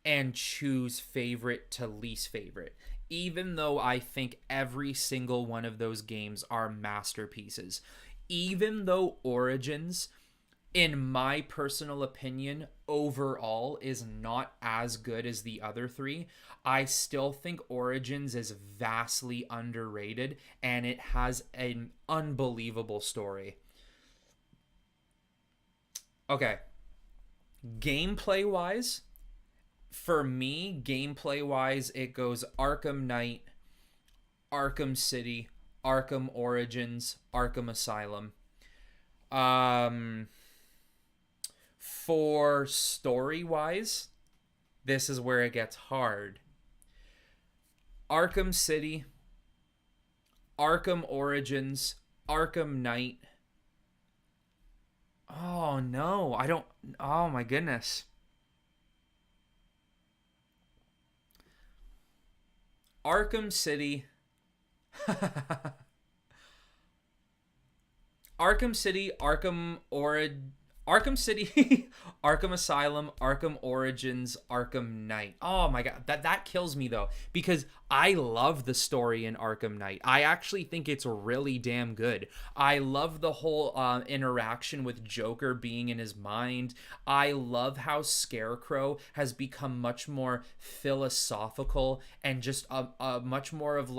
and choose favorite to least favorite, even though I think every single one of those games are masterpieces. Even though Origins, in my personal opinion, overall is not as good as the other three, I still think Origins is vastly underrated and it has an unbelievable story. Okay. Gameplay wise, for me, gameplay wise, it goes Arkham Knight, Arkham City, Arkham Origins, Arkham Asylum. Um, for story wise, this is where it gets hard. Arkham City, Arkham Origins, Arkham Knight. Oh no, I don't. Oh my goodness. Arkham City. Arkham City, Arkham City, Arkham Asylum, Arkham Origins, Arkham Knight. Oh my god, that kills me though, because I love the story in Arkham Knight. I actually think it's really damn good. I love the whole interaction with Joker being in his mind. I love how Scarecrow has become much more philosophical and just a much more of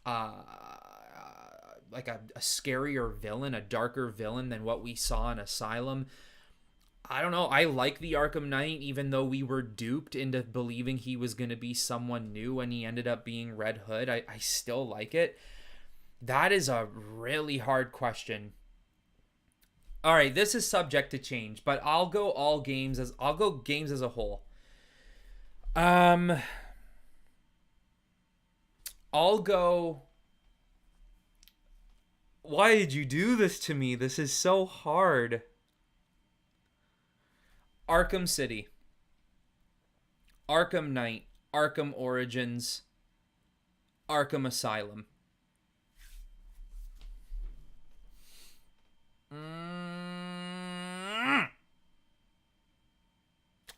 uh, a scarier villain, a darker villain than what we saw in Asylum. I don't know. I like the Arkham Knight, even though we were duped into believing he was going to be someone new and he ended up being Red Hood. I still like it. That is a really hard question. All right, this is subject to change, but I'll go games as a whole. Um, I'll go. Why did you do this to me? This is so hard. Arkham City, Arkham Knight, Arkham Origins, Arkham Asylum.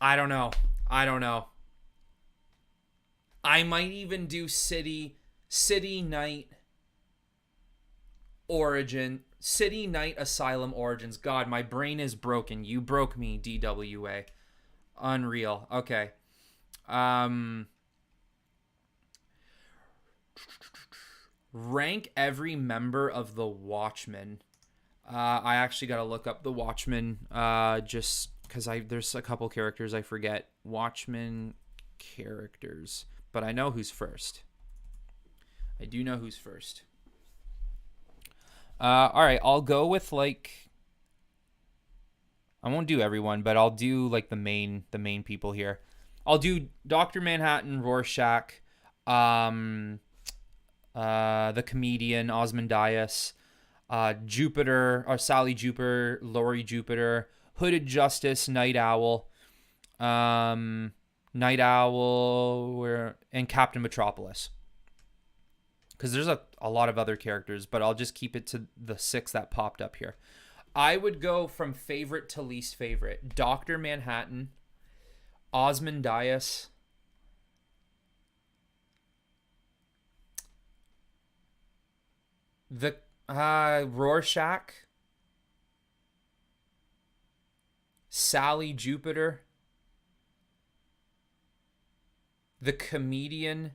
I don't know. I don't know. I might even do City Knight City Knight Asylum Origins. God, my brain is broken. You broke me, DWA. Unreal. Okay. Um Rank every member of the Watchmen. I actually got to look up the Watchmen just cuz there's a couple characters I forget. Watchmen characters, but I know who's first. I do know who's first. All right, I'll go with I won't do everyone, but I'll do like the main people here. I'll do Doctor Manhattan, Rorschach, um, the comedian Osmondias, Jupiter or Sally Jupiter, Laurie Jupiter, Hooded Justice, Night Owl, Night Owl, and Captain Metropolis. Because there's a lot of other characters, but I'll just keep it to the 6 that popped up here. I would go from favorite to least favorite. Dr. Manhattan, Osmondias, the Rorschach, Sally Jupiter, the comedian.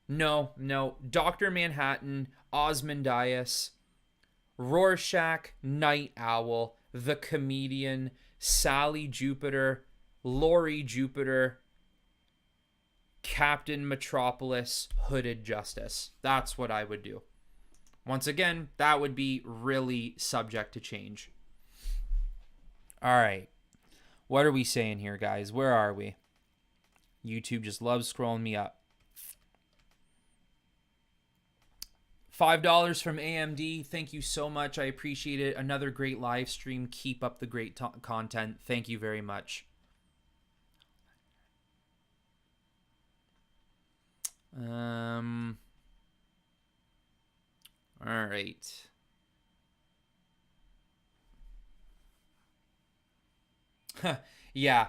No. Dr. Manhattan, Osmondias, Rorschach, Night Owl, the comedian, Sally Jupiter, Laurie Jupiter, Captain Metropolis, Hooded Justice. That's what I would do. Once again, that would be really subject to change. All right. What are we saying here, guys? Where are we? YouTube just loves scrolling me up. $5 from AMD. Thank you so much. I appreciate it. Another great live stream. Keep up the great content. Thank you very much. All right. Yeah.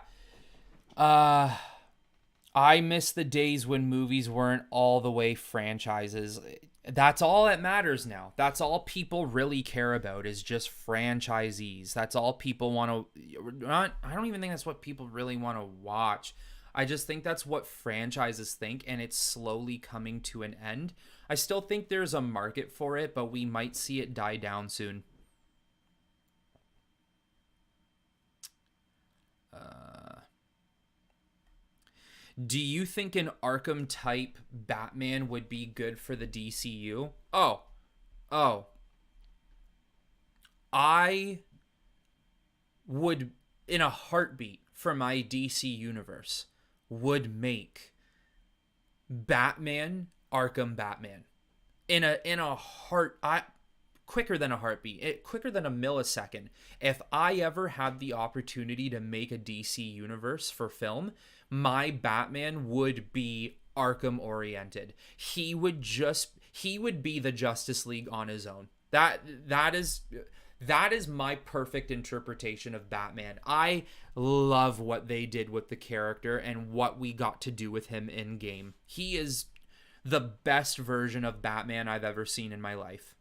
I miss the days when movies weren't all the way franchises. That's all that matters now. That's all people really care about is just franchisees. That's all people want to I don't even think that's what people really want to watch. I just think that's what franchises think, and it's slowly coming to an end. I still think there's a market for it, but we might see it die down soon. Do you think an Arkham type Batman would be good for the DCU? Oh. I would, in a heartbeat, for my DC universe, would make Batman Arkham Batman in a heart. I quicker than a heartbeat, quicker than a millisecond. If I ever had the opportunity to make a DC universe for film, my Batman would be Arkham oriented. He would be the Justice League on his own. That is my perfect interpretation of Batman. I love what they did with the character and what we got to do with him in game. He is the best version of Batman I've ever seen in my life.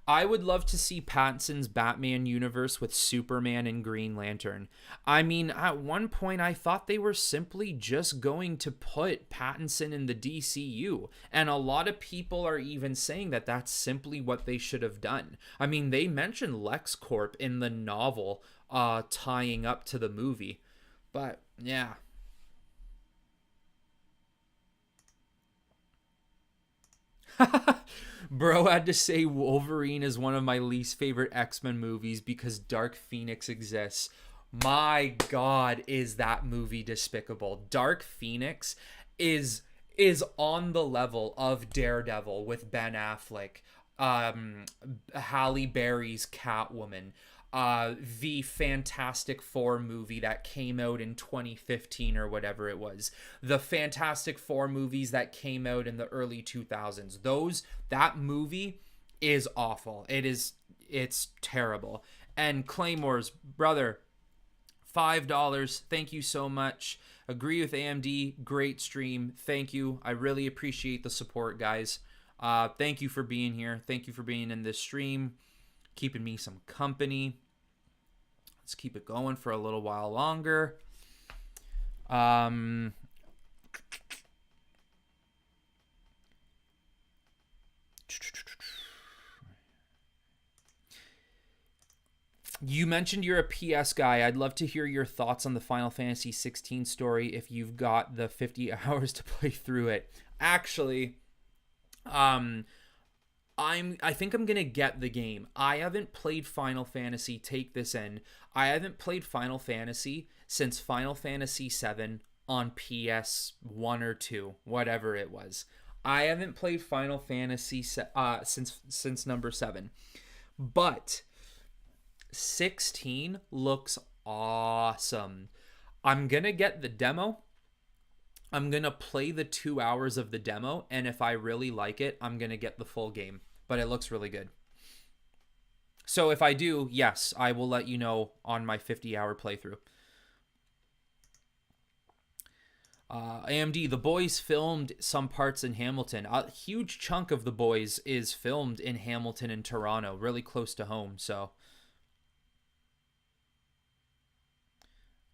I would love to see Pattinson's Batman universe with Superman and Green Lantern. I mean, at one point I thought they were simply just going to put Pattinson in the DCU, and a lot of people are even saying that that's simply what they should have done. I mean, they mentioned LexCorp in the novel tying up to the movie. But yeah, bro had to say Wolverine is one of my least favorite X-Men movies because Dark Phoenix exists. My god, is that movie despicable. Dark Phoenix is is on the level of Daredevil with Ben Affleck, Halle Berry's Catwoman, the Fantastic Four movie that came out in 2015 or whatever it was, the Fantastic Four movies that came out in the early 2000s. That movie is awful. It's terrible. And Claymore's brother, $5. Thank you so much. Agree with AMD. Great stream. Thank you. I really appreciate the support, guys. Thank you for being here. Thank you for being in this stream, keeping me some company. Let's keep it going for a little while longer. You mentioned you're a PS guy. I'd love to hear your thoughts on the Final Fantasy 16 story if you've got the 50 hours to play through it. Actually, I think I'm gonna get the game. I haven't played Final Fantasy. Take this in. I haven't played Final Fantasy since Final Fantasy 7 on PS1 or 2, whatever it was. I haven't played Final Fantasy since number 7, but 16 looks awesome. I'm gonna get the demo. I'm gonna play the 2 hours of the demo, and if I really like it, I'm gonna get the full game. But it looks really good. So if I do, yes, I will let you know on my 50-hour playthrough. AMD, The Boys filmed some parts in Hamilton. A huge chunk of The Boys is filmed in Hamilton and Toronto, really close to home. So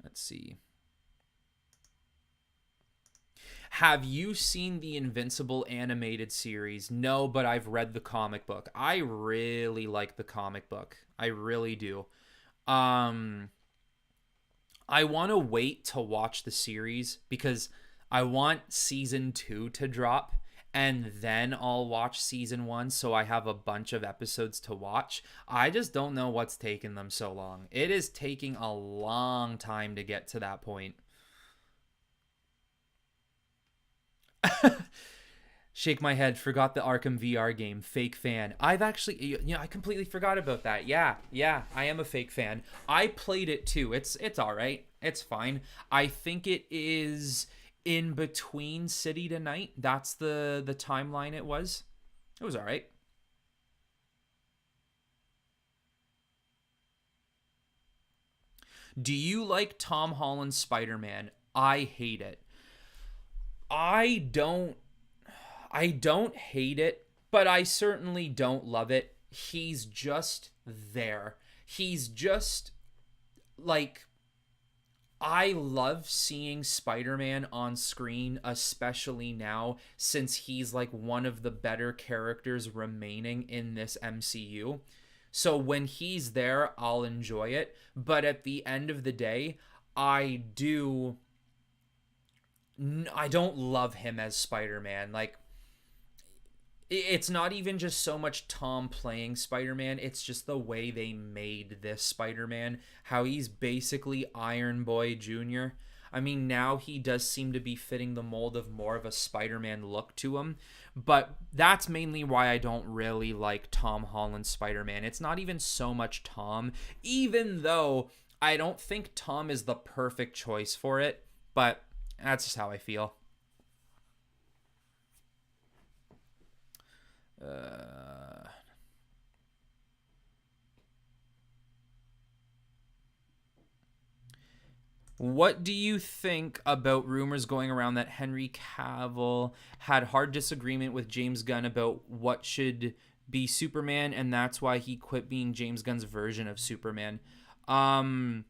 let's see. Have you seen the Invincible animated series? No, but I've read the comic book. I really like the comic book. I really do. I want to wait to watch the series because I want season 2 to drop, and then I'll watch season 1 so I have a bunch of episodes to watch. I just don't know what's taking them so long. It is taking a long time to get to that point. Shake my head. Forgot the Arkham VR game. Fake fan. I've actually, I completely forgot about that. Yeah, I am a fake fan. I played it too. It's all right. It's fine. I think it is in between City to Night. That's the timeline it was. It was all right. Do you like Tom Holland's Spider-Man? I hate it. I don't I don't hate it, but I certainly don't love it. He's just there. He's just like, I love seeing Spider-Man on screen, especially now since he's like one of the better characters remaining in this MCU. So when he's there, I'll enjoy it, but at the end of the day, I don't love him as Spider-Man. Like, It's not even just so much Tom playing Spider-Man, it's just the way they made this Spider-Man, how he's basically Iron Boy Jr. I mean, now he does seem to be fitting the mold of more of a Spider-Man look to him, but that's mainly why I don't really like Tom Holland's Spider-Man. It's not even so much Tom, even though I don't think Tom is the perfect choice for it, but that's just how I feel. Uh, what do you think about rumors going around that Henry Cavill had hard disagreement with James Gunn about what should be Superman, and that's why he quit being James Gunn's version of Superman? Um,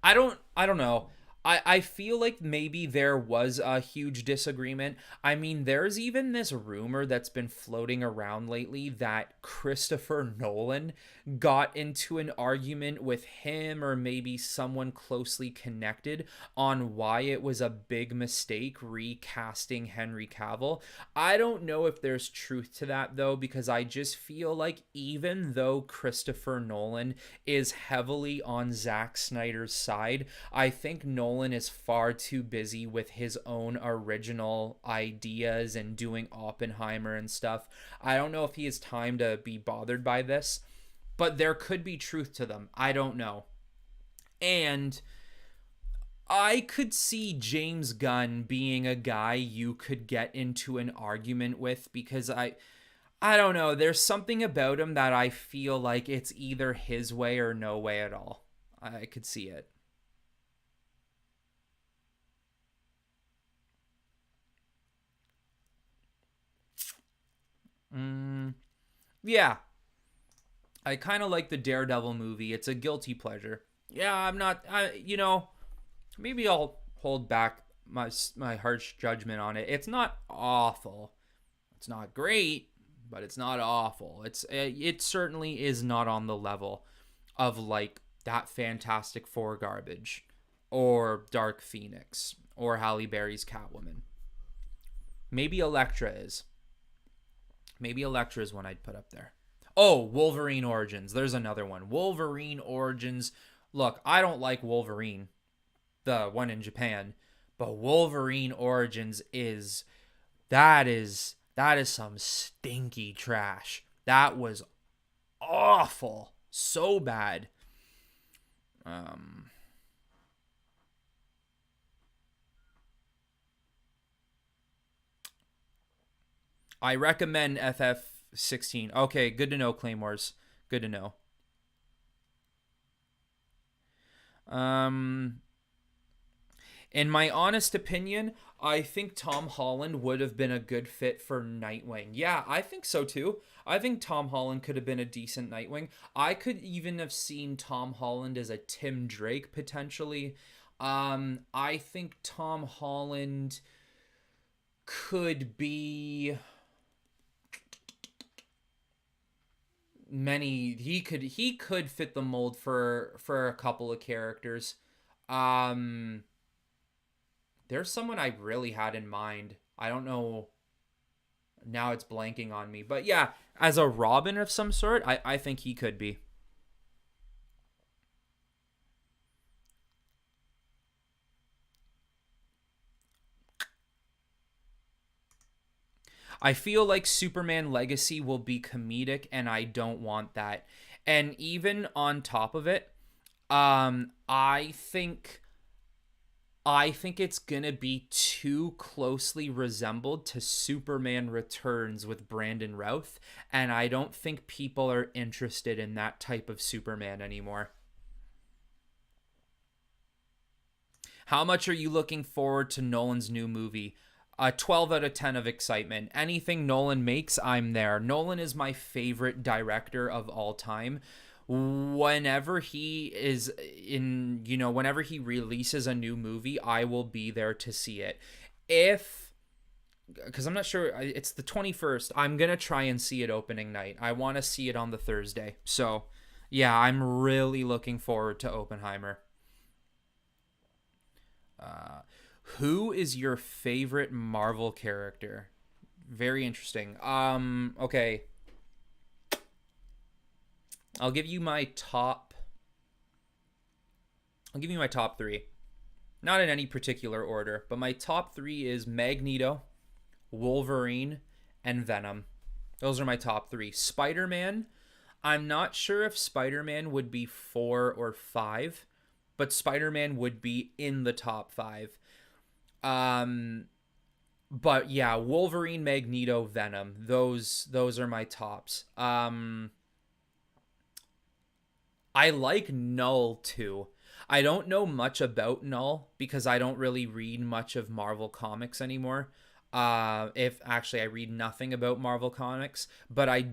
I don't know. I feel like maybe there was a huge disagreement. I mean, there's even this rumor that's been floating around lately that Christopher Nolan got into an argument with him or maybe someone closely connected on why it was a big mistake recasting Henry Cavill. I don't know if there's truth to that though, because I just feel like even though Christopher Nolan is heavily on Zack Snyder's side, I think Nolan is far too busy with his own original ideas and doing Oppenheimer and stuff. I don't know if he has time to be bothered by this, but there could be truth to them. I don't know. And I could see James Gunn being a guy you could get into an argument with because I don't know, there's something about him that I feel like it's either his way or no way at all. I could see it. Mm, yeah, I kind of like the Daredevil movie. It's a guilty pleasure. Yeah, I'm not. Maybe I'll hold back my harsh judgment on it. It's not awful. It's not great, but it's not awful. It certainly is not on the level of like that Fantastic Four garbage, or Dark Phoenix, or Halle Berry's Catwoman. Maybe Elektra is. Maybe Elektra is one I'd put up there. Oh, Wolverine Origins. There's another one. Wolverine Origins. Look, I don't like Wolverine, the one in Japan, but Wolverine Origins is some stinky trash. That was awful. So bad. Um I recommend FF16. Okay, good to know, Claymores. Good to know. Um In my honest opinion, I think Tom Holland would have been a good fit for Nightwing. Yeah, I think so too. I think Tom Holland could have been a decent Nightwing. I could even have seen Tom Holland as a Tim Drake potentially. I think Tom Holland could be many. He could fit the mold for a couple of characters. Um, there's someone I really had in mind. I don't know. Now it's blanking on me. But yeah, as a Robin of some sort, I think he could be. I feel like Superman Legacy will be comedic, and I don't want that. And even on top of it, I think it's gonna be too closely resembled to Superman Returns with Brandon Routh, and I don't think people are interested in that type of Superman anymore. How much are you looking forward to Nolan's new movie? 12 out of 10 of excitement. Anything Nolan makes, I'm there. Nolan is my favorite director of all time. Whenever he is whenever he releases a new movie, I will be there to see it. If, because I'm not sure, it's the 21st. I'm going to try and see it opening night. I want to see it on the Thursday. So, yeah, I'm really looking forward to Oppenheimer. Uh, Who is your favorite Marvel character? Very interesting. Okay. I'll give you my top I'll give you my top 3. Not in any particular order, but my top 3 is Magneto, Wolverine, and Venom. Those are my top 3. Spider-Man, I'm not sure if Spider-Man would be 4 or 5, but Spider-Man would be in the top 5. Um but yeah, Wolverine, Magneto, Venom. Those are my tops. I like Null too. I don't know much about Null because I don't really read much of Marvel comics anymore. If actually I read nothing about Marvel comics, but I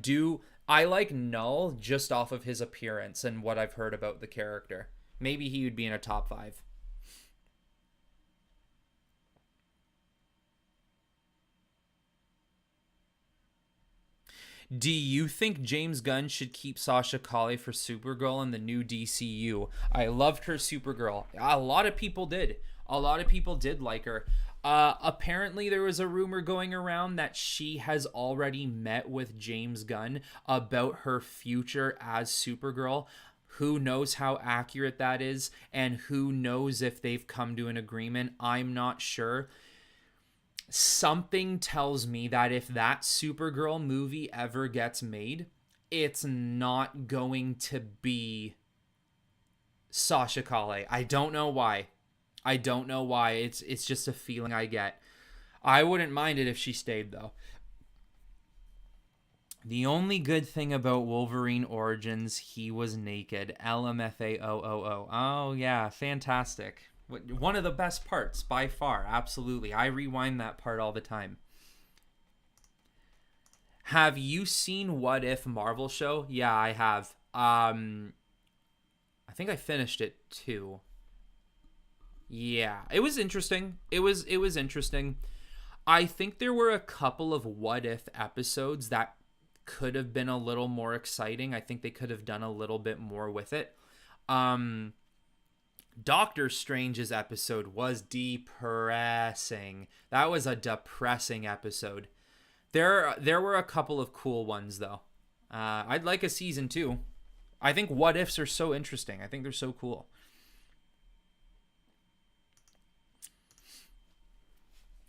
like Null just off of his appearance and what I've heard about the character. Maybe he would be in a top 5. Do you think James Gunn should keep Sasha Calle for Supergirl in the new DCU? I loved her Supergirl. A lot of people did. A lot of people did like her. Apparently, there was a rumor going around that she has already met with James Gunn about her future as Supergirl. Who knows how accurate that is, and who knows if they've come to an agreement? I'm not sure. Something tells me that if that Supergirl movie ever gets made, it's not going to be Sasha Calle. I don't know why. I don't know why. It's just a feeling I get. I wouldn't mind it if she stayed though. The only good thing about Wolverine Origins, he was naked. LMFAOOO. Oh yeah, fantastic. One of the best parts by far. Absolutely. I rewind that part all the time. Have you seen What If Marvel show? Yeah, I have. I think I finished it too. Yeah, it was interesting. It was interesting. I think there were a couple of What If episodes that could have been a little more exciting. I think they could have done a little bit more with it. Um Doctor Strange's episode was depressing. That was a depressing episode. There were a couple of cool ones though. I'd like a season 2. I think what ifs are so interesting. I think they're so cool.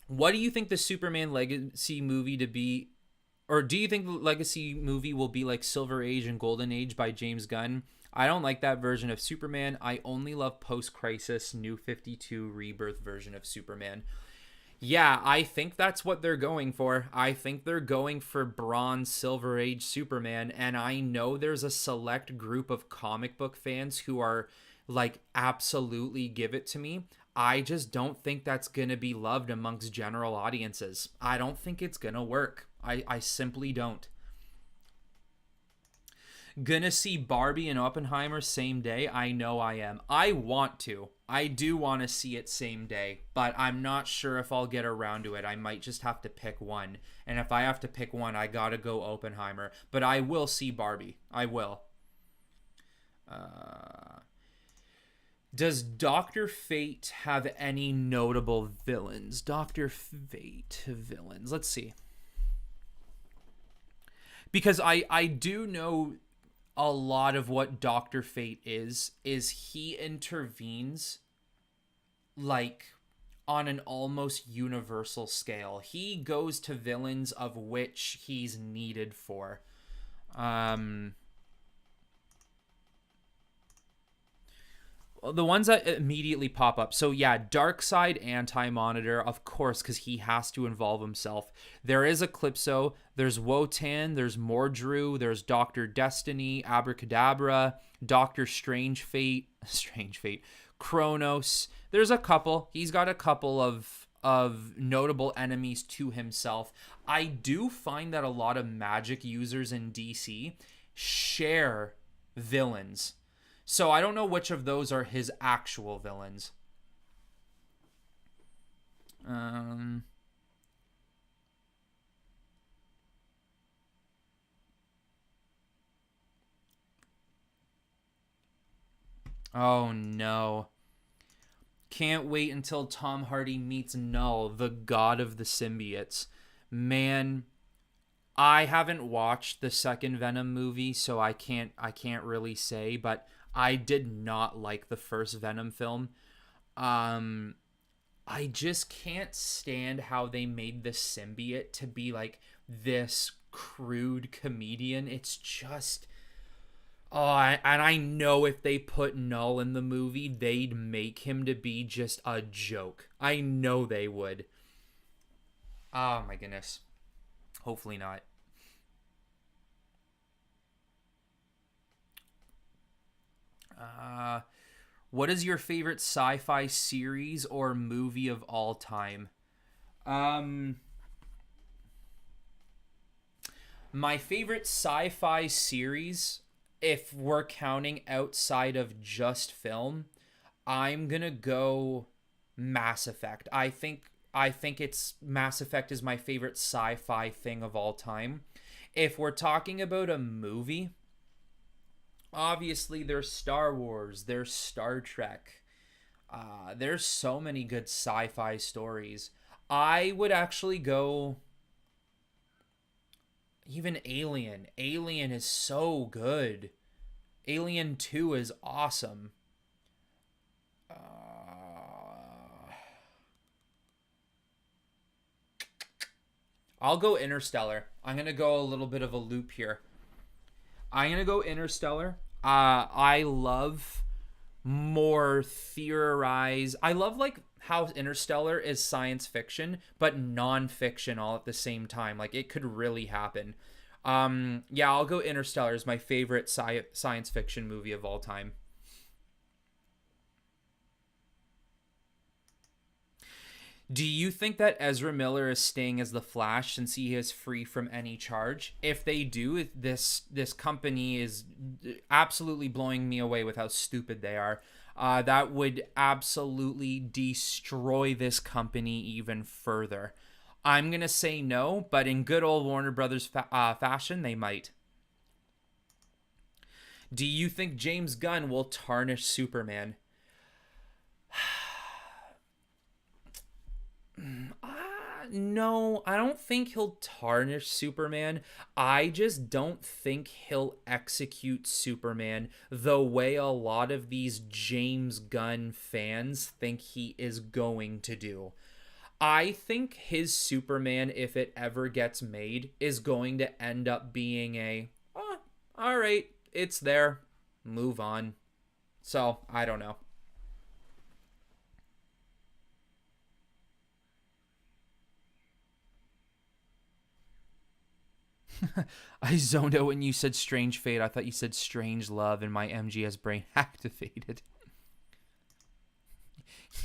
What do you think the Superman Legacy movie to be, or do you think the Legacy movie will be like Silver Age and Golden Age by James Gunn? I don't like that version of Superman. I only love post-crisis New 52 Rebirth version of Superman. Yeah, I think that's what they're going for. I think they're going for Bronze Silver Age Superman, and I know there's a select group of comic book fans who are like, absolutely give it to me. I just don't think that's going to be loved amongst general audiences. I don't think it's going to work. I simply don't. Gonna see Barbie and Oppenheimer same day? I know I am. I want to. I do want to see it same day, but I'm not sure if I'll get around to it. I might just have to pick one. And if I have to pick one, I gotta go Oppenheimer. But I will see Barbie. I will. Does Dr. Fate have any notable villains? Dr. Fate villains. Let's see. Because I do know a lot of what Dr. Fate is he intervenes like on an almost universal scale. He goes to villains of which he's needed for. The ones that immediately pop up. So yeah, Darkseid Anti-Monitor, of course, because he has to involve himself. There is Eclipso, there's Wotan, there's Mordru, there's Dr. Destiny, Abracadabra, Dr. Strange Fate, Kronos. There's a couple. He's got a couple of notable enemies to himself. I do find that a lot of magic users in DC share villains. So I don't know which of those are his actual villains. Oh no. can't wait until Tom Hardy meets Null, the god of the symbiotes. Man, I haven't watched the second Venom movie, so I can't really say, but I did not like the first Venom film. Um I just can't stand how they made the symbiote to be like this crude comedian. It's just and I know if they put Null in the movie, they'd make him to be just a joke. I know they would. Oh my goodness. Hopefully not. Uh, what is your favorite sci-fi series or movie of all time? Um, my favorite sci-fi series, if we're counting outside of just film, I'm gonna go Mass Effect. I think it's Mass Effect is my favorite sci-fi thing of all time. If we're talking about a movie, obviously there's Star Wars, there's Star Trek. There's so many good sci-fi stories. I would actually go even Alien. Alien is so good. Alien 2 is awesome. I'll go Interstellar. I'm going to go a little bit of a loop here. I'm going to go Interstellar. I love more theorize. I love like how Interstellar is science fiction but non-fiction all at the same time. Like it could really happen. Yeah, I'll go Interstellar is my favorite science fiction movie of all time. Do you think that Ezra Miller is staying as the Flash since he is free from any charge? If they do, this company is absolutely blowing me away with how stupid they are. That would absolutely destroy this company even further. I'm gonna say no, but in good old Warner Brothers fashion, they might. Do you think James Gunn will tarnish Superman? No, I don't think he'll tarnish Superman. I just don't think he'll execute Superman the way a lot of these James Gunn fans think he is going to do. I think his Superman, if it ever gets made, is going to end up being all right, it's there, move on. So, I don't know. I zoned out when you said strange fate. I thought you said strange love, and my MGS brain activated.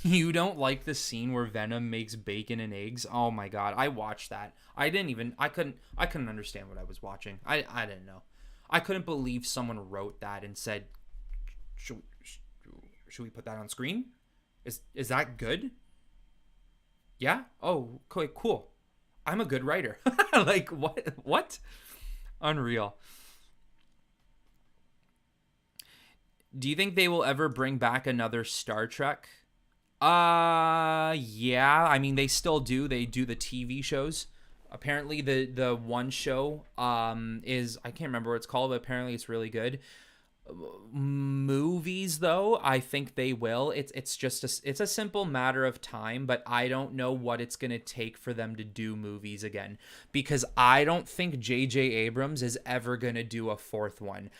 You don't like the scene where Venom makes bacon and eggs? Oh my god, I watched that. I couldn't understand what I was watching. I didn't know. I couldn't believe someone wrote that and said, should, should we put that on screen? Is that good? Yeah? Oh, okay, cool. I'm a good writer. Like what? What? Unreal. Do you think they will ever bring back another Star Trek? Yeah. I mean, they still do. They do the TV shows. Apparently, the one show is I can't remember what it's called, but apparently it's really good. Movies though, I think they will. It's just it's a simple matter of time, but I don't know what it's going to take for them to do movies again because I don't think JJ Abrams is ever going to do a fourth one.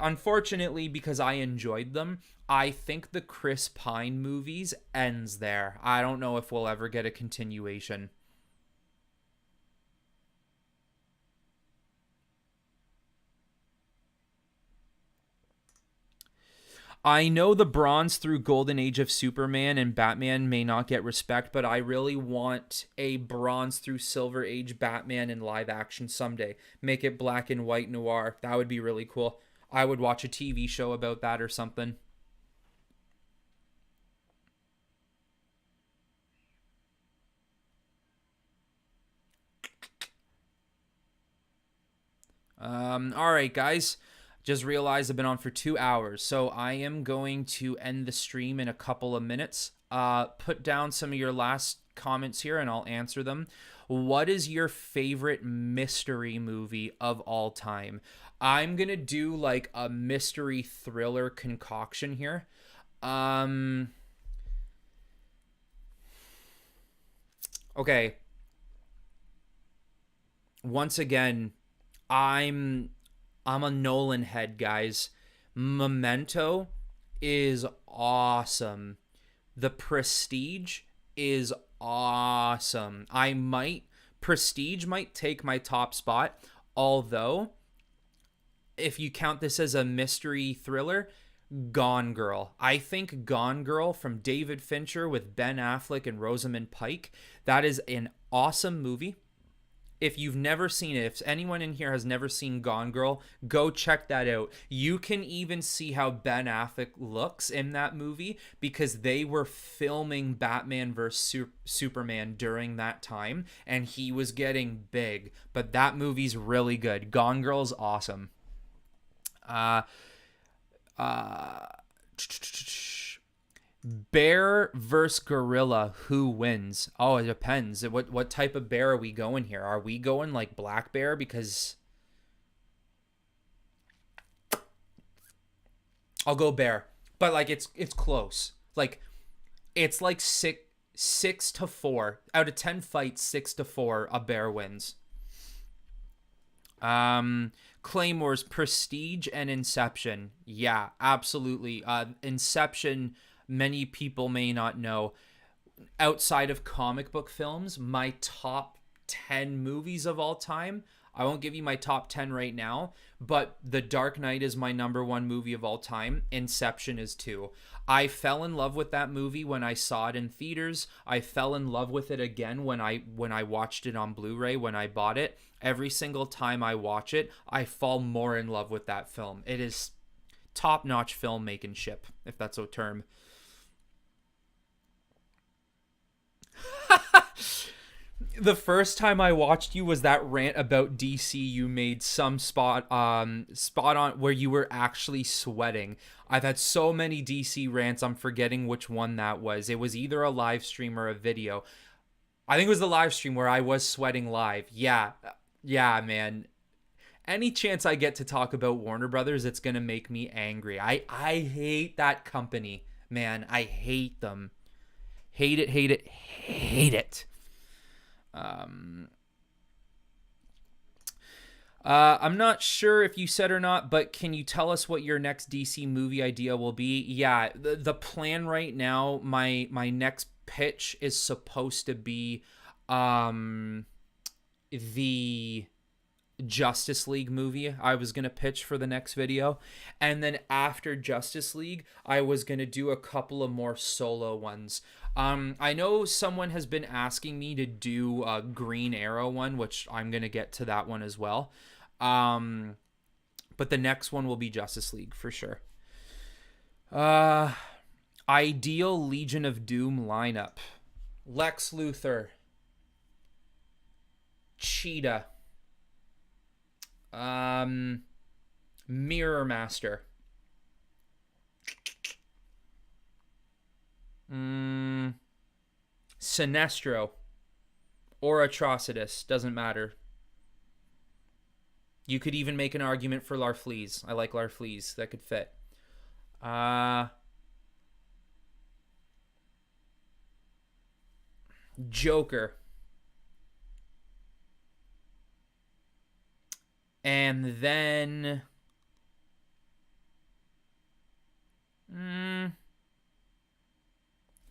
Unfortunately, because I enjoyed them, I think the Chris Pine movies ends there. I don't know if we'll ever get a continuation. I know the Bronze through Golden Age of Superman and Batman may not get respect, but I really want a Bronze through Silver Age Batman in live action someday. Make it black and white noir. That would be really cool. I would watch a TV show about that or something. All right, guys. Just realized I've been on for 2 hours, so I am going to end the stream in a couple of minutes. put down some of your last comments here and I'll answer them. What is your favorite mystery movie of all time? I'm going to do like a mystery thriller concoction here. Okay. Once again, I'm a Nolan head, guys. Memento is awesome. The Prestige is awesome. Prestige might take my top spot, although if you count this as a mystery thriller, Gone Girl. I think Gone Girl from David Fincher with Ben Affleck and Rosamund Pike, that is an awesome movie. If you've never seen it, if anyone in here has never seen Gone Girl, go check that out. You can even see how Ben Affleck looks in that movie because they were filming Batman vs. Superman during that time, and he was getting big. But that movie's really good. Gone Girl's awesome. Bear versus gorilla, who wins? Oh, it depends. What type of bear are we going here? Are we going like black bear? Because I'll go bear, but like it's close. Like it's like 6-4 out of 10 fights. 6-4, a bear wins. Claymore's Prestige and Inception. Yeah, absolutely. Inception, many people may not know. Outside of comic book films, my top 10 movies of all time, I won't give you my top 10 right now, but The Dark Knight is my number one movie of all time. Inception is too. I fell in love with that movie when I saw it in theaters. I fell in love with it again when I watched it on Blu-ray, when I bought it. Every single time I watch it, I fall more in love with that film. It is top-notch filmmaking ship, if that's a term. The first time I watched you was that rant about DC. You made some spot on where you were actually sweating. I've had so many DC rants, I'm forgetting which one that was. It was either a live stream or a video. I think it was the live stream where I was sweating live. Yeah, man. Any chance I get to talk about Warner Brothers, it's gonna make me angry. I hate that company, man. I hate them. Hate it, hate it, hate it. I'm not sure if you said or not, but can you tell us what your next DC movie idea will be? Yeah, the plan right now, my next pitch is supposed to be the Justice League movie I was going to pitch for the next video. And then after Justice League, I was going to do a couple of more solo ones. I know someone has been asking me to do a Green Arrow one, which I'm going to get to that one as well. But the next one will be Justice League for sure. Ideal Legion of Doom lineup. Lex Luthor. Cheetah. Mirror Master. Sinestro. Or Atrocitus. Doesn't matter. You could even make an argument for Larfleeze. I like Larfleeze. That could fit. Joker. And then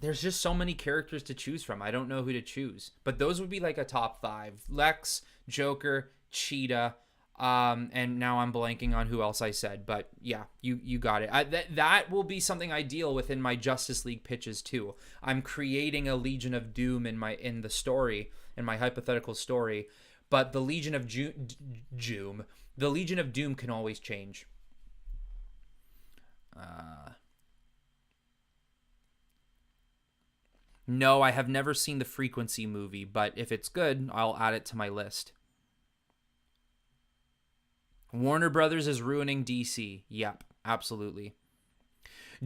there's just so many characters to choose from. I don't know who to choose. But those would be like a top 5. Lex, Joker, Cheetah, and now I'm blanking on who else I said. But yeah, you got it. That will be something I deal with in my Justice League pitches too. I'm creating a Legion of Doom in the story, in my hypothetical story. But the Legion of Doom, the Legion of Doom can always change. No, I have never seen the Frequency movie, but if it's good, I'll add it to my list. Warner Brothers is ruining DC. Yep, absolutely.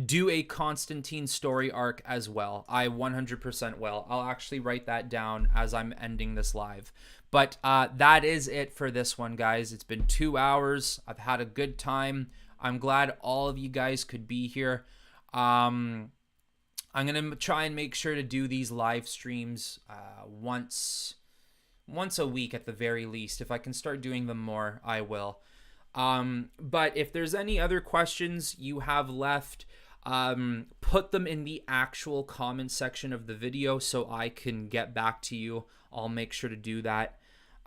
do a Constantine story arc as well. I 100% will. I'll actually write that down as I'm ending this live. But that is it for this one, guys. It's been 2 hours. I've had a good time. I'm glad all of you guys could be here. I'm going to try and make sure to do these live streams once a week at the very least. If I can start doing them more, I will. But if there's any other questions you have left, put them in the actual comment section of the video so I can get back to you. I'll make sure to do that.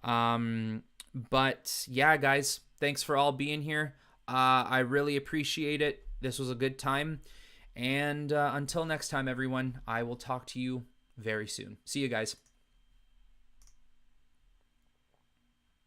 But yeah, guys, thanks for all being here. I really appreciate it. This was a good time. And until next time, everyone, I will talk to you very soon. See you guys.